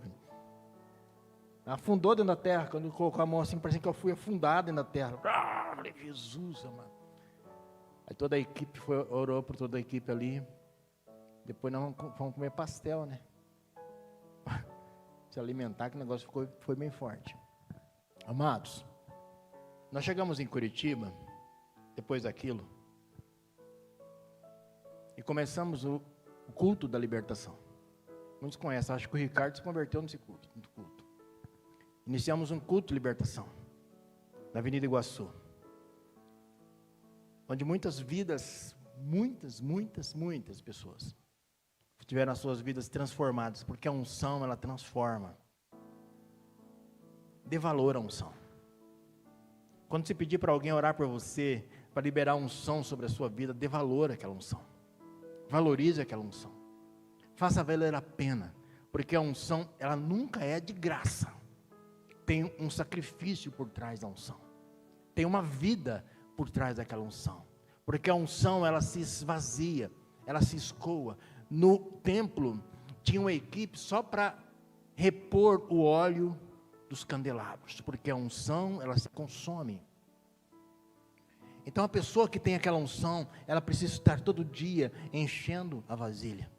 Afundou dentro da terra, quando ele colocou a mão assim, parecia que eu fui afundado dentro da terra. Falei, Jesus, amado. Aí toda a equipe orou por toda a equipe ali. Depois nós vamos comer pastel, né? Se alimentar, que o negócio foi bem forte. Amados, nós chegamos em Curitiba, depois daquilo, e começamos o culto da libertação. Muitos conhecem, acho que o Ricardo se converteu nesse culto. Iniciamos um culto de libertação, na Avenida Iguaçu, onde muitas vidas, muitas pessoas, tiveram as suas vidas transformadas, porque a unção, ela transforma. Dê valor à unção. Quando você pedir para alguém orar por você, para liberar unção sobre a sua vida, dê valor àquela unção. Valorize aquela unção. Faça valer a pena, porque a unção, ela nunca é de graça. Tem um sacrifício por trás da unção. Tem uma vida por trás daquela unção. Porque a unção, ela se esvazia, ela se escoa. No templo, tinha uma equipe só para repor o óleo dos candelabros, porque a unção, ela se consome. Então a pessoa que tem aquela unção, ela precisa estar todo dia enchendo a vasilha,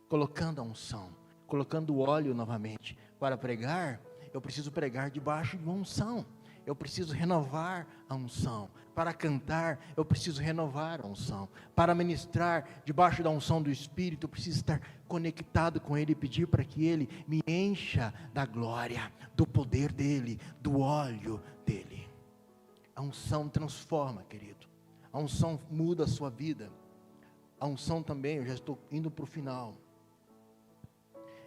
colocando a unção, colocando o óleo novamente. Para pregar, eu preciso pregar debaixo de uma unção. Eu preciso renovar a unção. Para cantar, eu preciso renovar a unção. Para ministrar debaixo da unção do Espírito, eu preciso estar conectado com Ele e pedir para que Ele me encha da glória, do poder dEle, do óleo dEle. A unção transforma, querido. A unção muda a sua vida. A unção também, eu já estou indo para o final.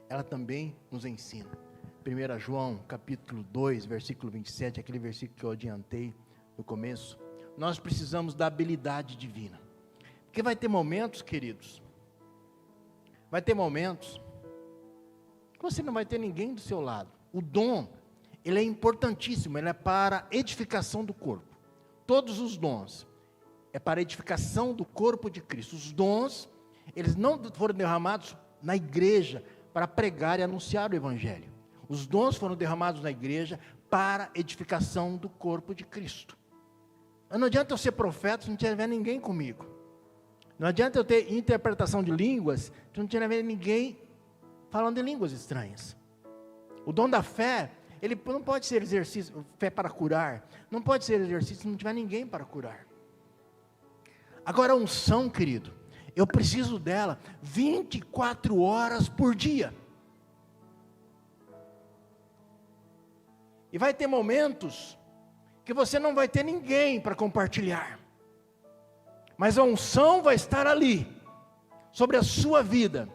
Ela também nos ensina. 1 João, capítulo 2, versículo 27, aquele versículo que eu adiantei no começo. Nós precisamos da habilidade divina. Porque vai ter momentos, queridos, Vai ter momentos que você não vai ter ninguém do seu lado. O dom, ele é importantíssimo, ele é para edificação do corpo. Todos os dons é para edificação do corpo de Cristo. Os dons, eles não foram derramados na igreja para pregar e anunciar o evangelho. Os dons foram derramados na igreja para edificação do corpo de Cristo. Não adianta eu ser profeta se não tiver ninguém comigo. Não adianta eu ter interpretação de línguas se não tiver ninguém falando em línguas estranhas. O dom da fé, ele não pode ser exercício, fé para curar, não pode ser exercício se não tiver ninguém para curar. Agora a unção, querido, eu preciso dela 24 horas por dia. E vai ter momentos que você não vai ter ninguém para compartilhar. Mas a unção vai estar ali, sobre a sua vida.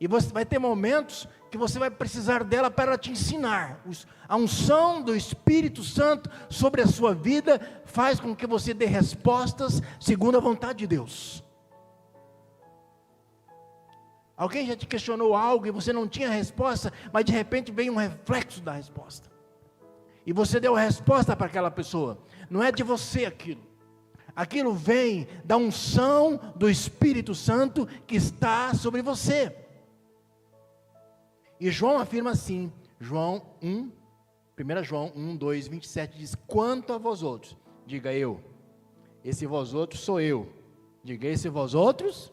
E você vai ter momentos que você vai precisar dela para te ensinar. A unção do Espírito Santo sobre a sua vida faz com que você dê respostas segundo a vontade de Deus. Alguém já te questionou algo e você não tinha resposta, mas de repente veio um reflexo da resposta. E você deu a resposta para aquela pessoa. Não é de você aquilo. Aquilo vem da unção do Espírito Santo que está sobre você. E João afirma assim, João 1, 1 João 1, 2, 27, diz: quanto a vós outros, diga eu, esse vós outros sou eu, diga esse vós outros,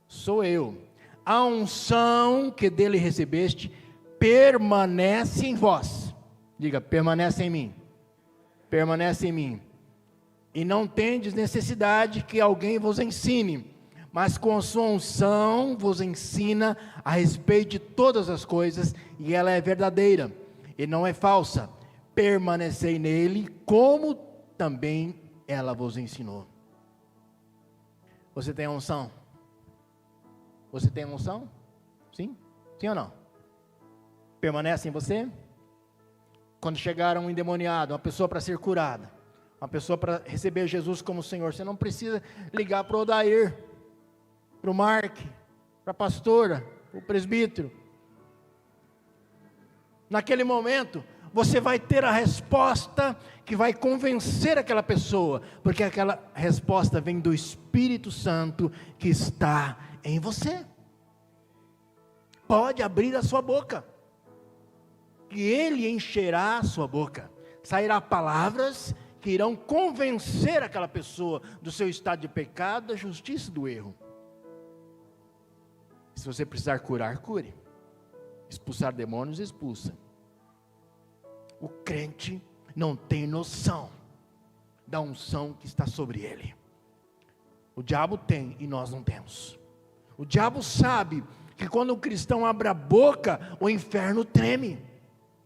sou eu, a unção que dele recebeste, permanece em vós, diga, permanece em mim, e não tendes necessidade que alguém vos ensine, mas com a sua unção vos ensina a respeito de todas as coisas, e ela é verdadeira, e não é falsa. Permanecei nele, como também ela vos ensinou. Você tem a unção? Você tem a unção? Sim? Sim ou não? Permanece em você? Quando chegar um endemoniado, uma pessoa para ser curada, uma pessoa para receber Jesus como Senhor, você não precisa ligar para o Odair, para o Mark, para a pastora, para o presbítero. Naquele momento, você vai ter a resposta que vai convencer aquela pessoa, porque aquela resposta vem do Espírito Santo que está em você. Pode abrir a sua boca, que Ele encherá a sua boca, sairá palavras que irão convencer aquela pessoa do seu estado de pecado, da justiça e do erro. Se você precisar curar, cure. Expulsar demônios, expulsa. O crente não tem noção da unção que está sobre ele. O diabo tem e nós não temos. O diabo sabe que quando o cristão abre a boca, o inferno treme,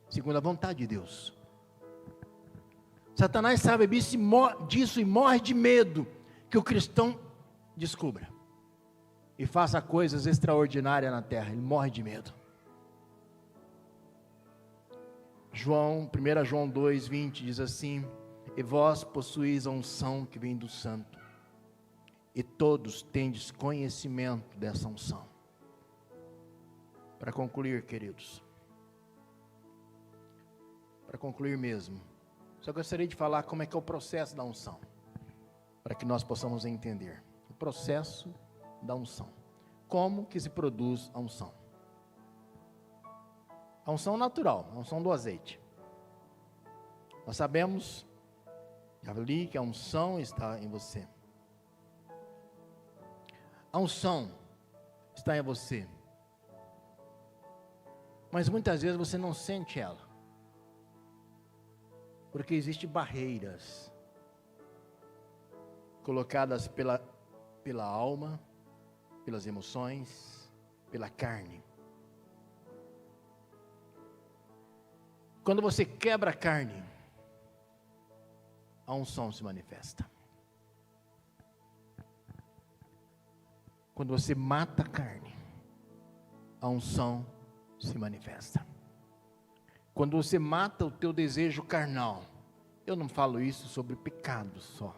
segundo a vontade de Deus. Satanás sabe disso e morre de medo que o cristão descubra e faça coisas extraordinárias na terra. Ele morre de medo. 1 João 2, 20 diz assim: e vós possuís a unção que vem do Santo, e todos tendes conhecimento dessa unção. Para concluir, queridos, para concluir mesmo, só gostaria de falar como é que é o processo da unção, para que nós possamos entender o processo da unção. Como que se produz a unção? A unção natural, a unção do azeite. Nós sabemos, já li que a unção está em você. A unção está em você, mas muitas vezes você não sente ela, porque existem barreiras colocadas pela alma, pelas emoções, pela carne. Quando você quebra a carne, a unção se manifesta. Quando você mata a carne, a unção se manifesta. Quando você mata o teu desejo carnal, eu não falo isso sobre pecado só.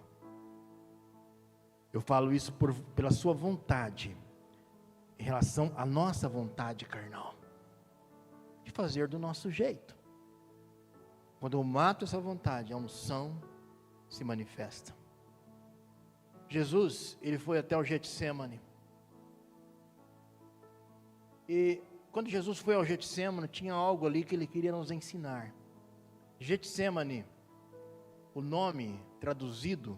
Eu falo isso pela sua vontade em relação à nossa vontade carnal, de fazer do nosso jeito. Quando eu mato essa vontade, a unção se manifesta. Jesus, ele foi até o Getsêmani. E quando Jesus foi ao Getsêmani, tinha algo ali que ele queria nos ensinar. Getsêmani, o nome traduzido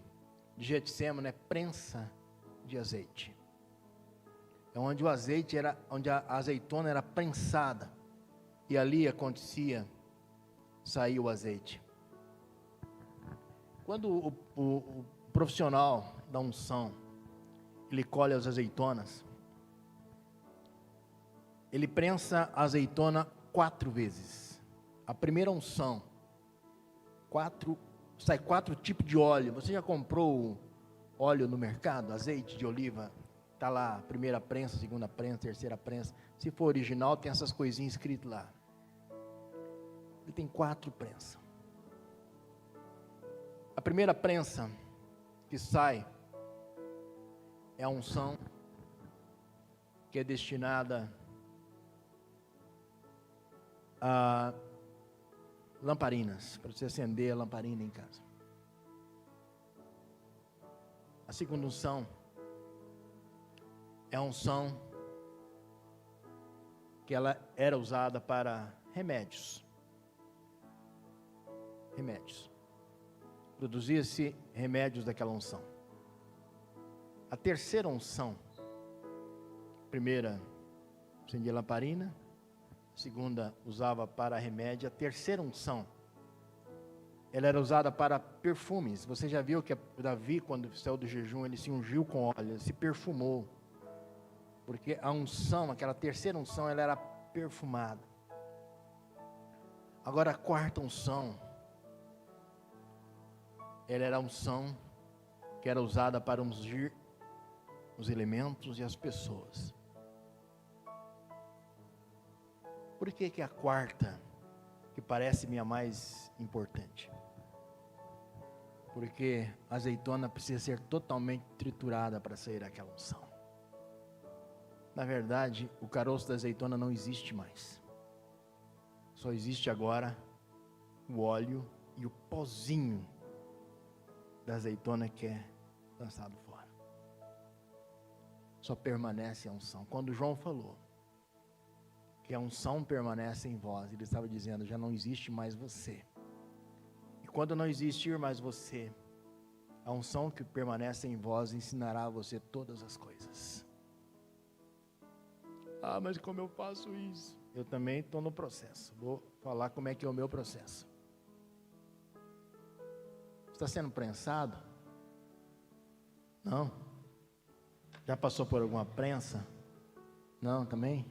de Getsêmani é prensa de azeite. É onde o azeite era, onde a azeitona era prensada. E ali acontecia, saía o azeite. Quando o profissional da unção, ele colhe as azeitonas, ele prensa a azeitona 4 vezes. A primeira unção, sai 4 tipos de óleo. Você já comprou óleo no mercado? Azeite de oliva? Está lá, primeira prensa, segunda prensa, terceira prensa. Se for original, tem essas coisinhas escritas lá. Ele tem 4 prensas. A primeira prensa que sai é a unção que é destinada a lamparinas, para você acender a lamparina em casa. A segunda unção é a unção que ela era usada para remédios. Produzia-se remédios daquela unção. A terceira unção, primeira acendia lamparina, a segunda usava para remédio, a terceira unção, ela era usada para perfumes. Você já viu que Davi, quando saiu do jejum, ele se ungiu com óleo, ele se perfumou, porque a unção, aquela terceira unção, ela era perfumada. Agora a quarta unção, ela era a unção que era usada para ungir os elementos e as pessoas. Por que a quarta, que parece-me a mais importante? Porque a azeitona precisa ser totalmente triturada para sair aquela unção. Na verdade, o caroço da azeitona não existe mais. Só existe agora o óleo e o pozinho da azeitona que é lançado fora. Só permanece a unção. Quando João falou que a unção permanece em vós, ele estava dizendo, já não existe mais você. E quando não existir mais você, a unção que permanece em vós ensinará a você todas as coisas. Ah, mas como eu faço isso? Eu também estou no processo. Vou falar como é que é o meu processo. Está sendo prensado? Não? Já passou por alguma prensa? Não, também?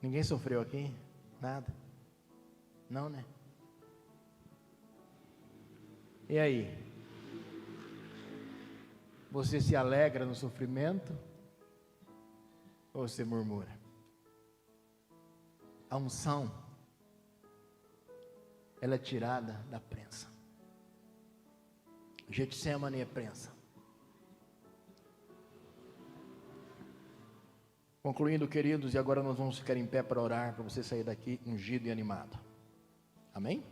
Ninguém sofreu aqui? Nada? Não, né? E aí? Você se alegra no sofrimento? Ou você murmura? A unção, ela é tirada da prensa. Getsêmani é prensa. Concluindo, queridos, e agora nós vamos ficar em pé para orar, para você sair daqui ungido e animado. Amém?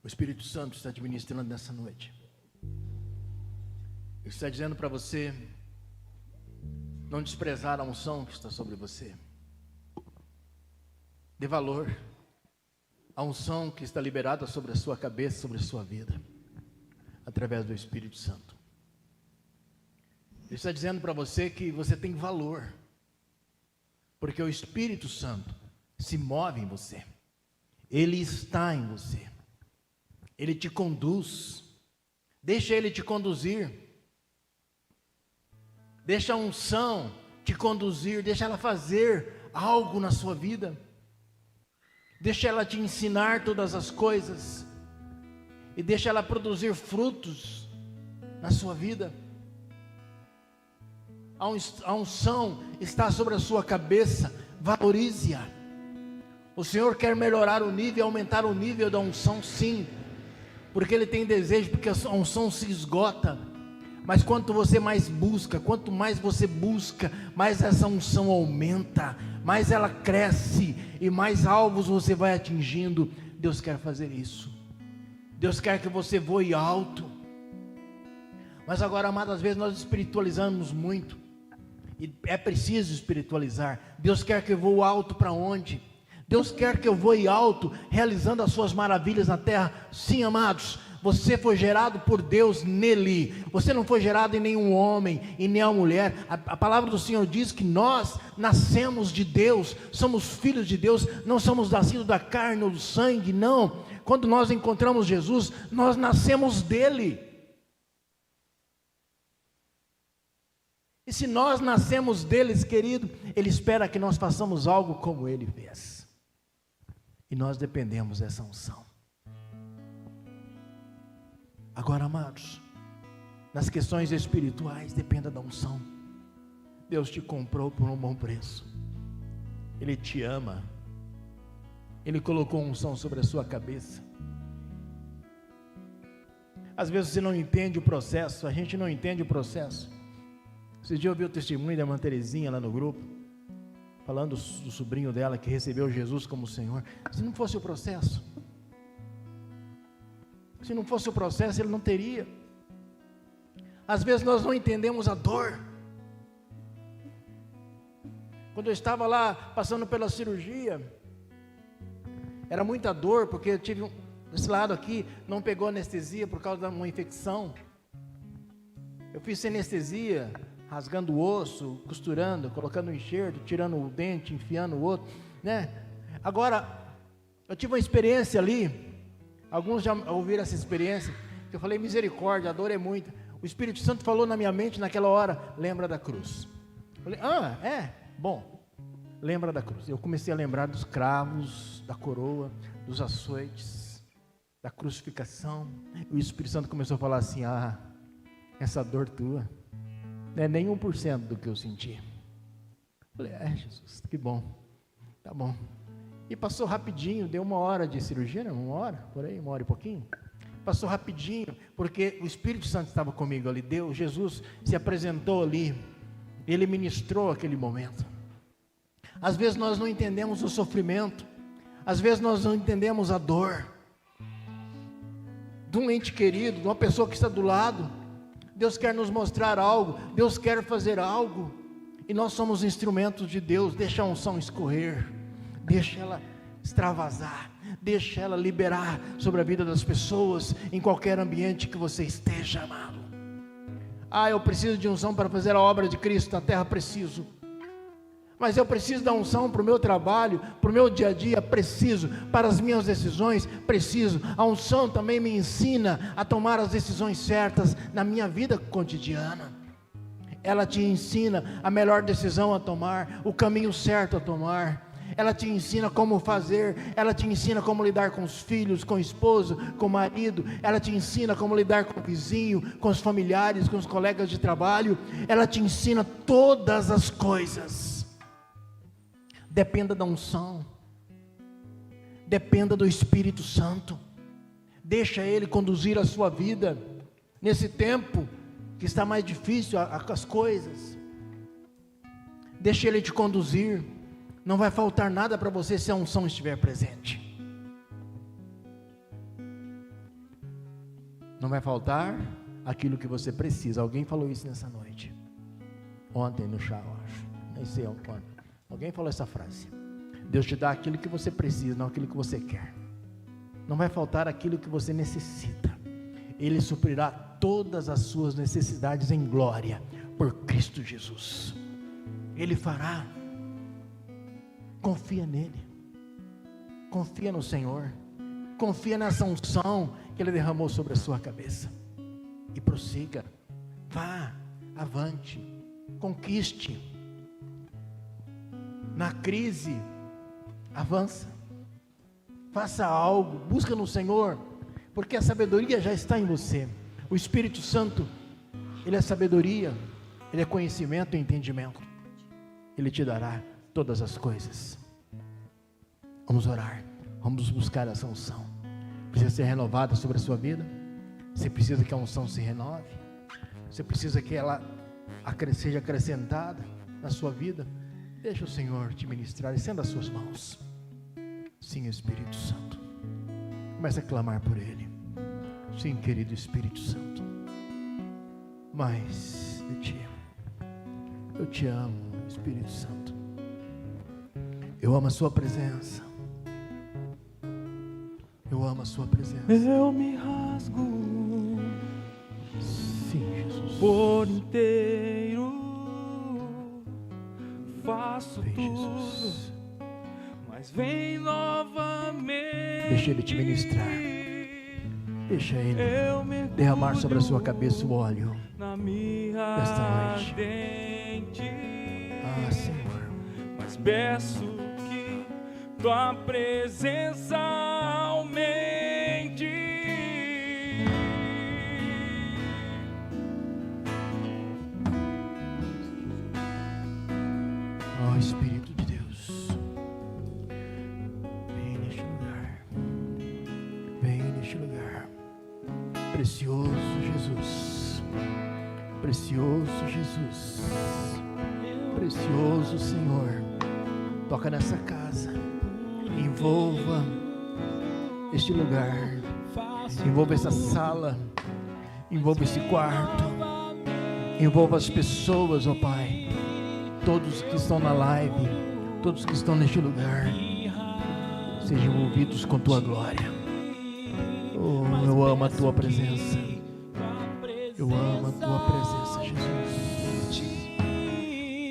O Espírito Santo está administrando nessa noite. Ele está dizendo para você não desprezar a unção que está sobre você. Dê valor à unção que está liberada sobre a sua cabeça, sobre a sua vida, através do Espírito Santo. Ele está dizendo para você que você tem valor, porque o Espírito Santo se move em você. Ele está em você. Ele te conduz. Deixa Ele te conduzir. Deixa a unção te conduzir. Deixa ela fazer algo na sua vida. Deixa ela te ensinar todas as coisas. E deixa ela produzir frutos na sua vida. A unção está sobre a sua cabeça, valorize-a. O Senhor quer melhorar o nível, aumentar o nível da unção, sim, porque Ele tem desejo, porque a unção se esgota. Mas quanto você mais busca, quanto mais você busca, mais essa unção aumenta, mais ela cresce e mais alvos você vai atingindo. Deus quer fazer isso. Deus quer que você voe alto. Mas agora, amados, às vezes nós espiritualizamos muito. E é preciso espiritualizar. Deus quer que eu voe alto para onde? Deus quer que eu voe alto, realizando as suas maravilhas na terra. Sim, amados, você foi gerado por Deus nele. Você não foi gerado em nenhum homem e nem a mulher. A palavra do Senhor diz que nós nascemos de Deus, somos filhos de Deus, não somos nascidos da carne ou do sangue, não. Quando nós encontramos Jesus, nós nascemos dele. E se nós nascemos deles, querido, Ele espera que nós façamos algo como Ele fez. E nós dependemos dessa unção. Agora, amados, nas questões espirituais, dependa da unção. Deus te comprou por um bom preço. Ele te ama. Ele colocou unção sobre a sua cabeça. Às vezes você não entende o processo, a gente não entende o processo. Esse dia eu ouvi o testemunho da irmã Terezinha lá no grupo, falando do sobrinho dela que recebeu Jesus como Senhor. Se não fosse o processo, ele não teria. Às vezes nós não entendemos a dor. Quando eu estava lá passando pela cirurgia, era muita dor, porque eu tive esse lado aqui, não pegou anestesia por causa de uma infecção. Eu fiz sem anestesia, rasgando o osso, costurando, colocando um enxerto, tirando o dente, enfiando o outro, né? Agora, eu tive uma experiência ali, alguns já ouviram essa experiência, que eu falei, misericórdia, a dor é muita. O Espírito Santo falou na minha mente naquela hora, lembra da cruz. Eu falei, bom, lembra da cruz. Eu comecei a lembrar dos cravos, da coroa, dos açoites, da crucificação. E o Espírito Santo começou a falar assim, essa dor tua não é nem 1% do que eu senti. Falei, Jesus, que bom, tá bom. E passou rapidinho, deu 1 hora de cirurgia, não? 1 hora, por aí, 1 hora e pouquinho. Passou rapidinho, porque o Espírito Santo estava comigo ali, Jesus se apresentou ali, Ele ministrou aquele momento. Às vezes nós não entendemos o sofrimento, às vezes nós não entendemos a dor de um ente querido, de uma pessoa que está do lado. Deus quer nos mostrar algo, Deus quer fazer algo, e nós somos instrumentos de Deus. Deixa a unção escorrer, deixa ela extravasar, deixa ela liberar sobre a vida das pessoas, em qualquer ambiente que você esteja, amado. Eu preciso de unção para fazer a obra de Cristo na terra, preciso. Mas eu preciso da unção para o meu trabalho, para o meu dia a dia, preciso. Para as minhas decisões, preciso. A unção também me ensina a tomar as decisões certas na minha vida cotidiana. Ela te ensina a melhor decisão a tomar, o caminho certo a tomar. Ela te ensina como fazer, ela te ensina como lidar com os filhos, com o esposo, com o marido. Ela te ensina como lidar com o vizinho, com os familiares, com os colegas de trabalho. Ela te ensina todas as coisas. Dependa da unção, dependa do Espírito Santo, deixa Ele conduzir a sua vida, nesse tempo que está mais difícil as coisas, deixa Ele te conduzir, não vai faltar nada para você se a unção estiver presente, não vai faltar aquilo que você precisa. Alguém falou isso nessa noite, ontem no chá, eu acho, nem sei quando. Alguém falou essa frase: Deus te dá aquilo que você precisa, não aquilo que você quer. Não vai faltar aquilo que você necessita. Ele suprirá todas as suas necessidades em glória, por Cristo Jesus. Ele fará. Confia nele, confia no Senhor, confia nessa unção que Ele derramou sobre a sua cabeça, e prossiga, vá, avante, conquiste. Na crise, avança, faça algo, busca no Senhor, porque a sabedoria já está em você. O Espírito Santo, Ele é sabedoria, Ele é conhecimento e entendimento. Ele te dará todas as coisas. Vamos orar, vamos buscar essa unção. Precisa ser renovada sobre a sua vida. Você precisa que a unção se renove. Você precisa que ela seja acrescentada na sua vida. Deixa o Senhor te ministrar, estenda as suas mãos. Sim, Espírito Santo. Comece a clamar por Ele. Sim, querido Espírito Santo. Mais de Ti. Eu te amo, Espírito Santo. Eu amo a Sua presença. Eu amo a Sua presença. Eu me rasgo, sim, Jesus, por inteiro. Faço vem, tudo, Jesus. mas vem novamente. Deixa Ele te ministrar. Deixa Ele Eu mergulho derramar sobre a sua cabeça o óleo na minha desta noite. ardente. Ah, Senhor. Mas peço que tua presença aumente. Ó Espírito de Deus, vem neste lugar. Vem neste lugar. Precioso Jesus. Precioso Jesus. Precioso Senhor. Toca nessa casa. Envolva este lugar. Envolva essa sala. Envolva esse quarto. Envolva as pessoas, ó Pai. Todos que estão na live. Todos que estão neste lugar. Sejam envolvidos com Tua glória. Oh, eu amo a Tua presença. Eu amo a Tua presença, Jesus.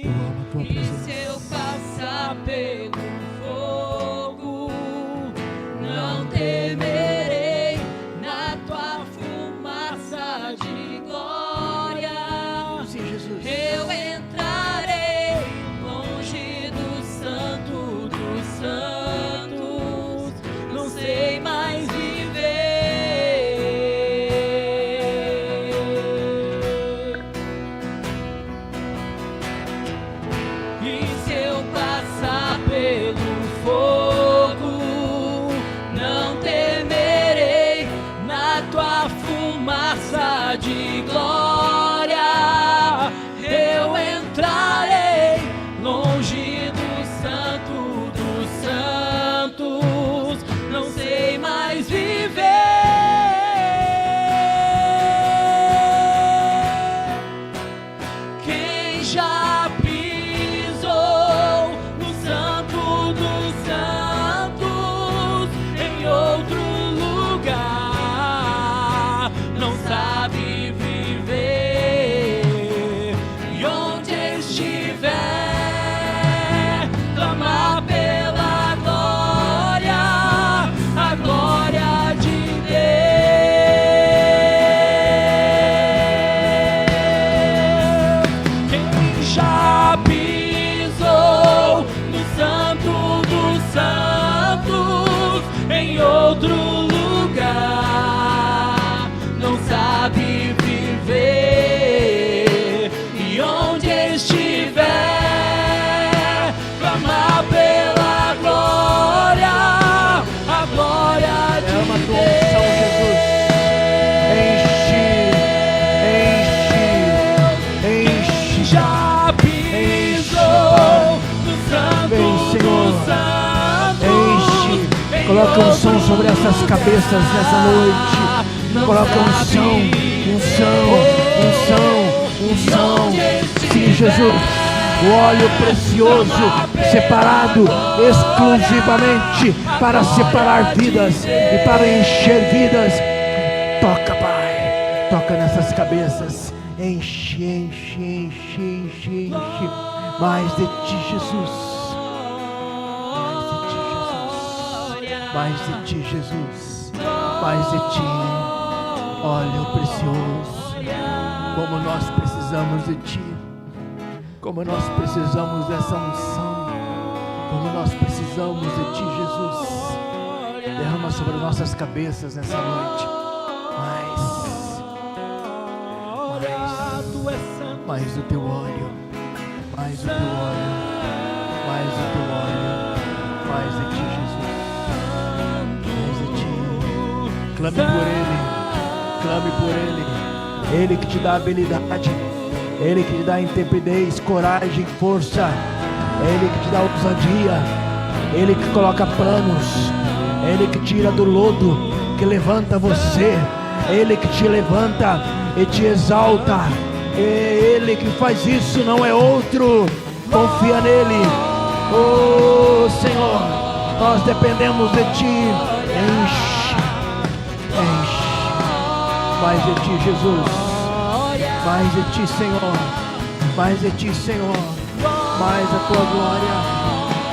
Eu amo a Tua presença. Se eu passar pelo fogo, não temerei. Na Tua fumaça de glória, Sim, Jesus. eu entrarei longe do santo dos santos. Não sei mais viver. E se eu passar pelo fogo, não temerei. Na Tua fumaça de glória, eu entrarei longe do santo dos santos. Não sei mais viver. Quem já pisou no santo dos santos em outro lugar não sabe viver. E onde estiver, clamar pela glória, a glória de Deus. Quem já pisou no santo dos santos em outro lugar não sabe viver. E onde estiver, clamar pela glória, a glória de Derrama a Tua Deus. unção, Jesus. Enche, enche, enche. Já pisou no santo Vem, Senhor. dos santos. Enche. Coloca unção sobre essas cabeças nessa noite. Coloca unção, unção, unção, unção. Sim, Jesus. O óleo precioso, separado exclusivamente para separar vidas e para encher vidas. Toca, Pai. Toca nessas cabeças. Enche, enche, enche, enche, enche. Mais de Ti, Jesus. Mais de Ti, Jesus. Mais de Ti. Óleo precioso. Como nós precisamos de Ti. Como nós precisamos dessa unção. Como nós precisamos de Ti, Jesus. Derrama sobre nossas cabeças nessa noite. Mais. Tu és santo. mais do teu óleo, mais do teu óleo, mais do teu óleo, mais de ti, Jesus, mais de ti. Clame por Ele, clame por Ele. Ele que te dá habilidade, Ele que te dá intrepidez, coragem, força, Ele que te dá ousadia, Ele que coloca planos, Ele que tira do lodo, que levanta você, Ele que te levanta e te exalta. É Ele que faz isso, não é outro. Confia nele. Oh Senhor, nós dependemos de ti. Enche, enche. Mais de ti, Jesus. Mais de ti, Senhor. Mais de ti, Senhor. Mais a tua glória.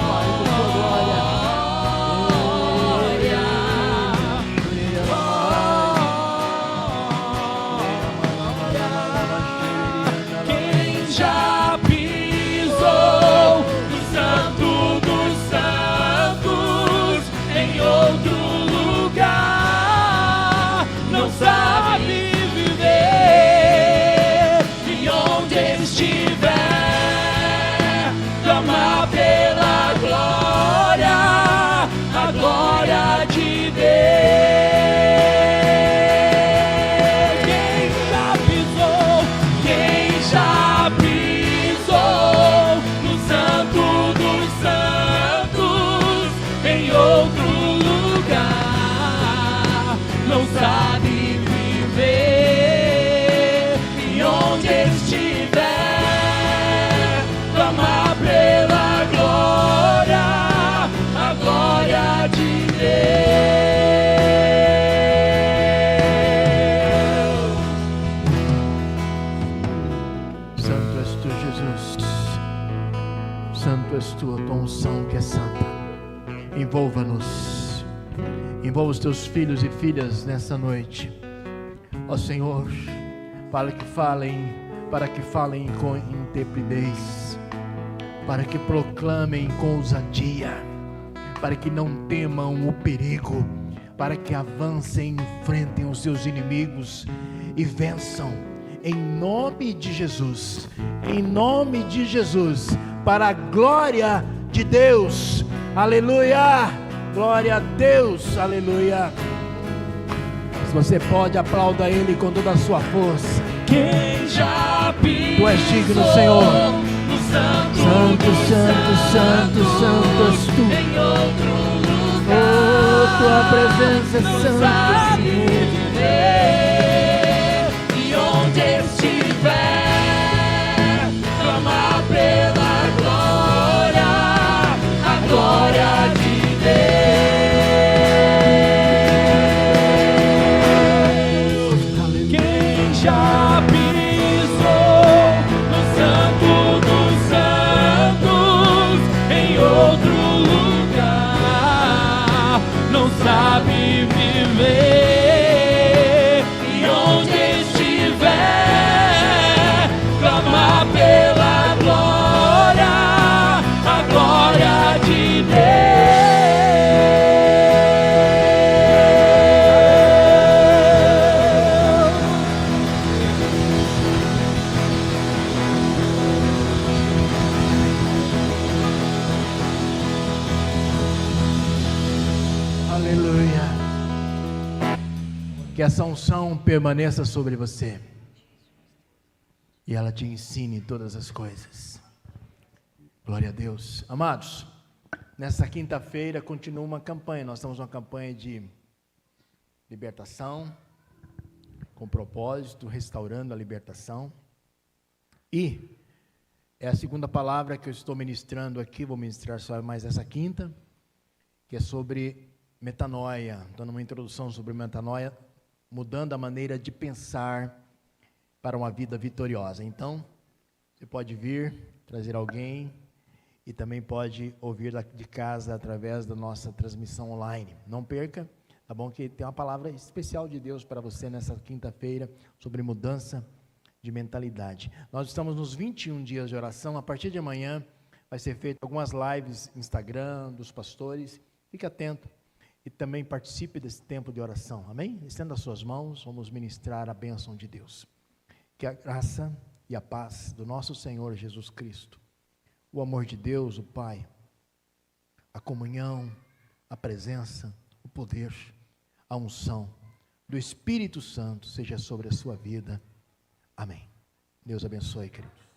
Mais a tua glória. Quem já pisou no Santo dos Santos em outro lugar não sabe viver. E onde estiver, clamar pela glória, a glória de Deus. Sabe viver, e onde estiver, clamar pela glória, a glória de Deus. Santo és tu, Jesus. Santo és tu, a tua unção que é santa. Envolva-nos. Envolva os teus filhos e filhas nessa noite, ó Senhor, para que falem com intrepidez, para que proclamem com ousadia, para que não temam o perigo, para que avancem e enfrentem os seus inimigos e vençam, em nome de Jesus, para a glória de Deus. Aleluia! Glória a Deus, aleluia. Se você pode, aplauda Ele com toda a sua força. Quem já pisou, tu és digno, Senhor. No Santo, santo, santo, santo és tu. Em outro lugar, oh, tua presença é santa, Senhor. E onde estiver, clamar pela glória, a glória de Deus. Quem já pisou no Santo dos Santos em outro lugar não sabe viver. E onde estiver, clamar pela glória, a glória de Deus. Que essa unção permaneça sobre você e ela te ensine todas as coisas. Glória a Deus. Amados, nessa quinta-feira continua uma campanha. Nós estamos numa campanha de libertação, com propósito, restaurando a libertação. E é a segunda palavra que eu estou ministrando aqui, vou ministrar só mais essa quinta, que é sobre metanoia. Dando uma introdução sobre metanoia, mudando a maneira de pensar para uma vida vitoriosa. Então, você pode vir, trazer alguém, e também pode ouvir de casa através da nossa transmissão online. Não perca, tá bom? Que tem uma palavra especial de Deus para você nessa quinta-feira, sobre mudança de mentalidade. Nós estamos nos 21 dias de oração. A partir de amanhã vai ser feito algumas lives no Instagram dos pastores. Fique atento. E também participe desse tempo de oração, amém? Estenda as suas mãos, vamos ministrar a bênção de Deus. Que a graça e a paz do nosso Senhor Jesus Cristo, o amor de Deus, o Pai, a comunhão, a presença, o poder, a unção do Espírito Santo seja sobre a sua vida. Amém. Deus abençoe, queridos.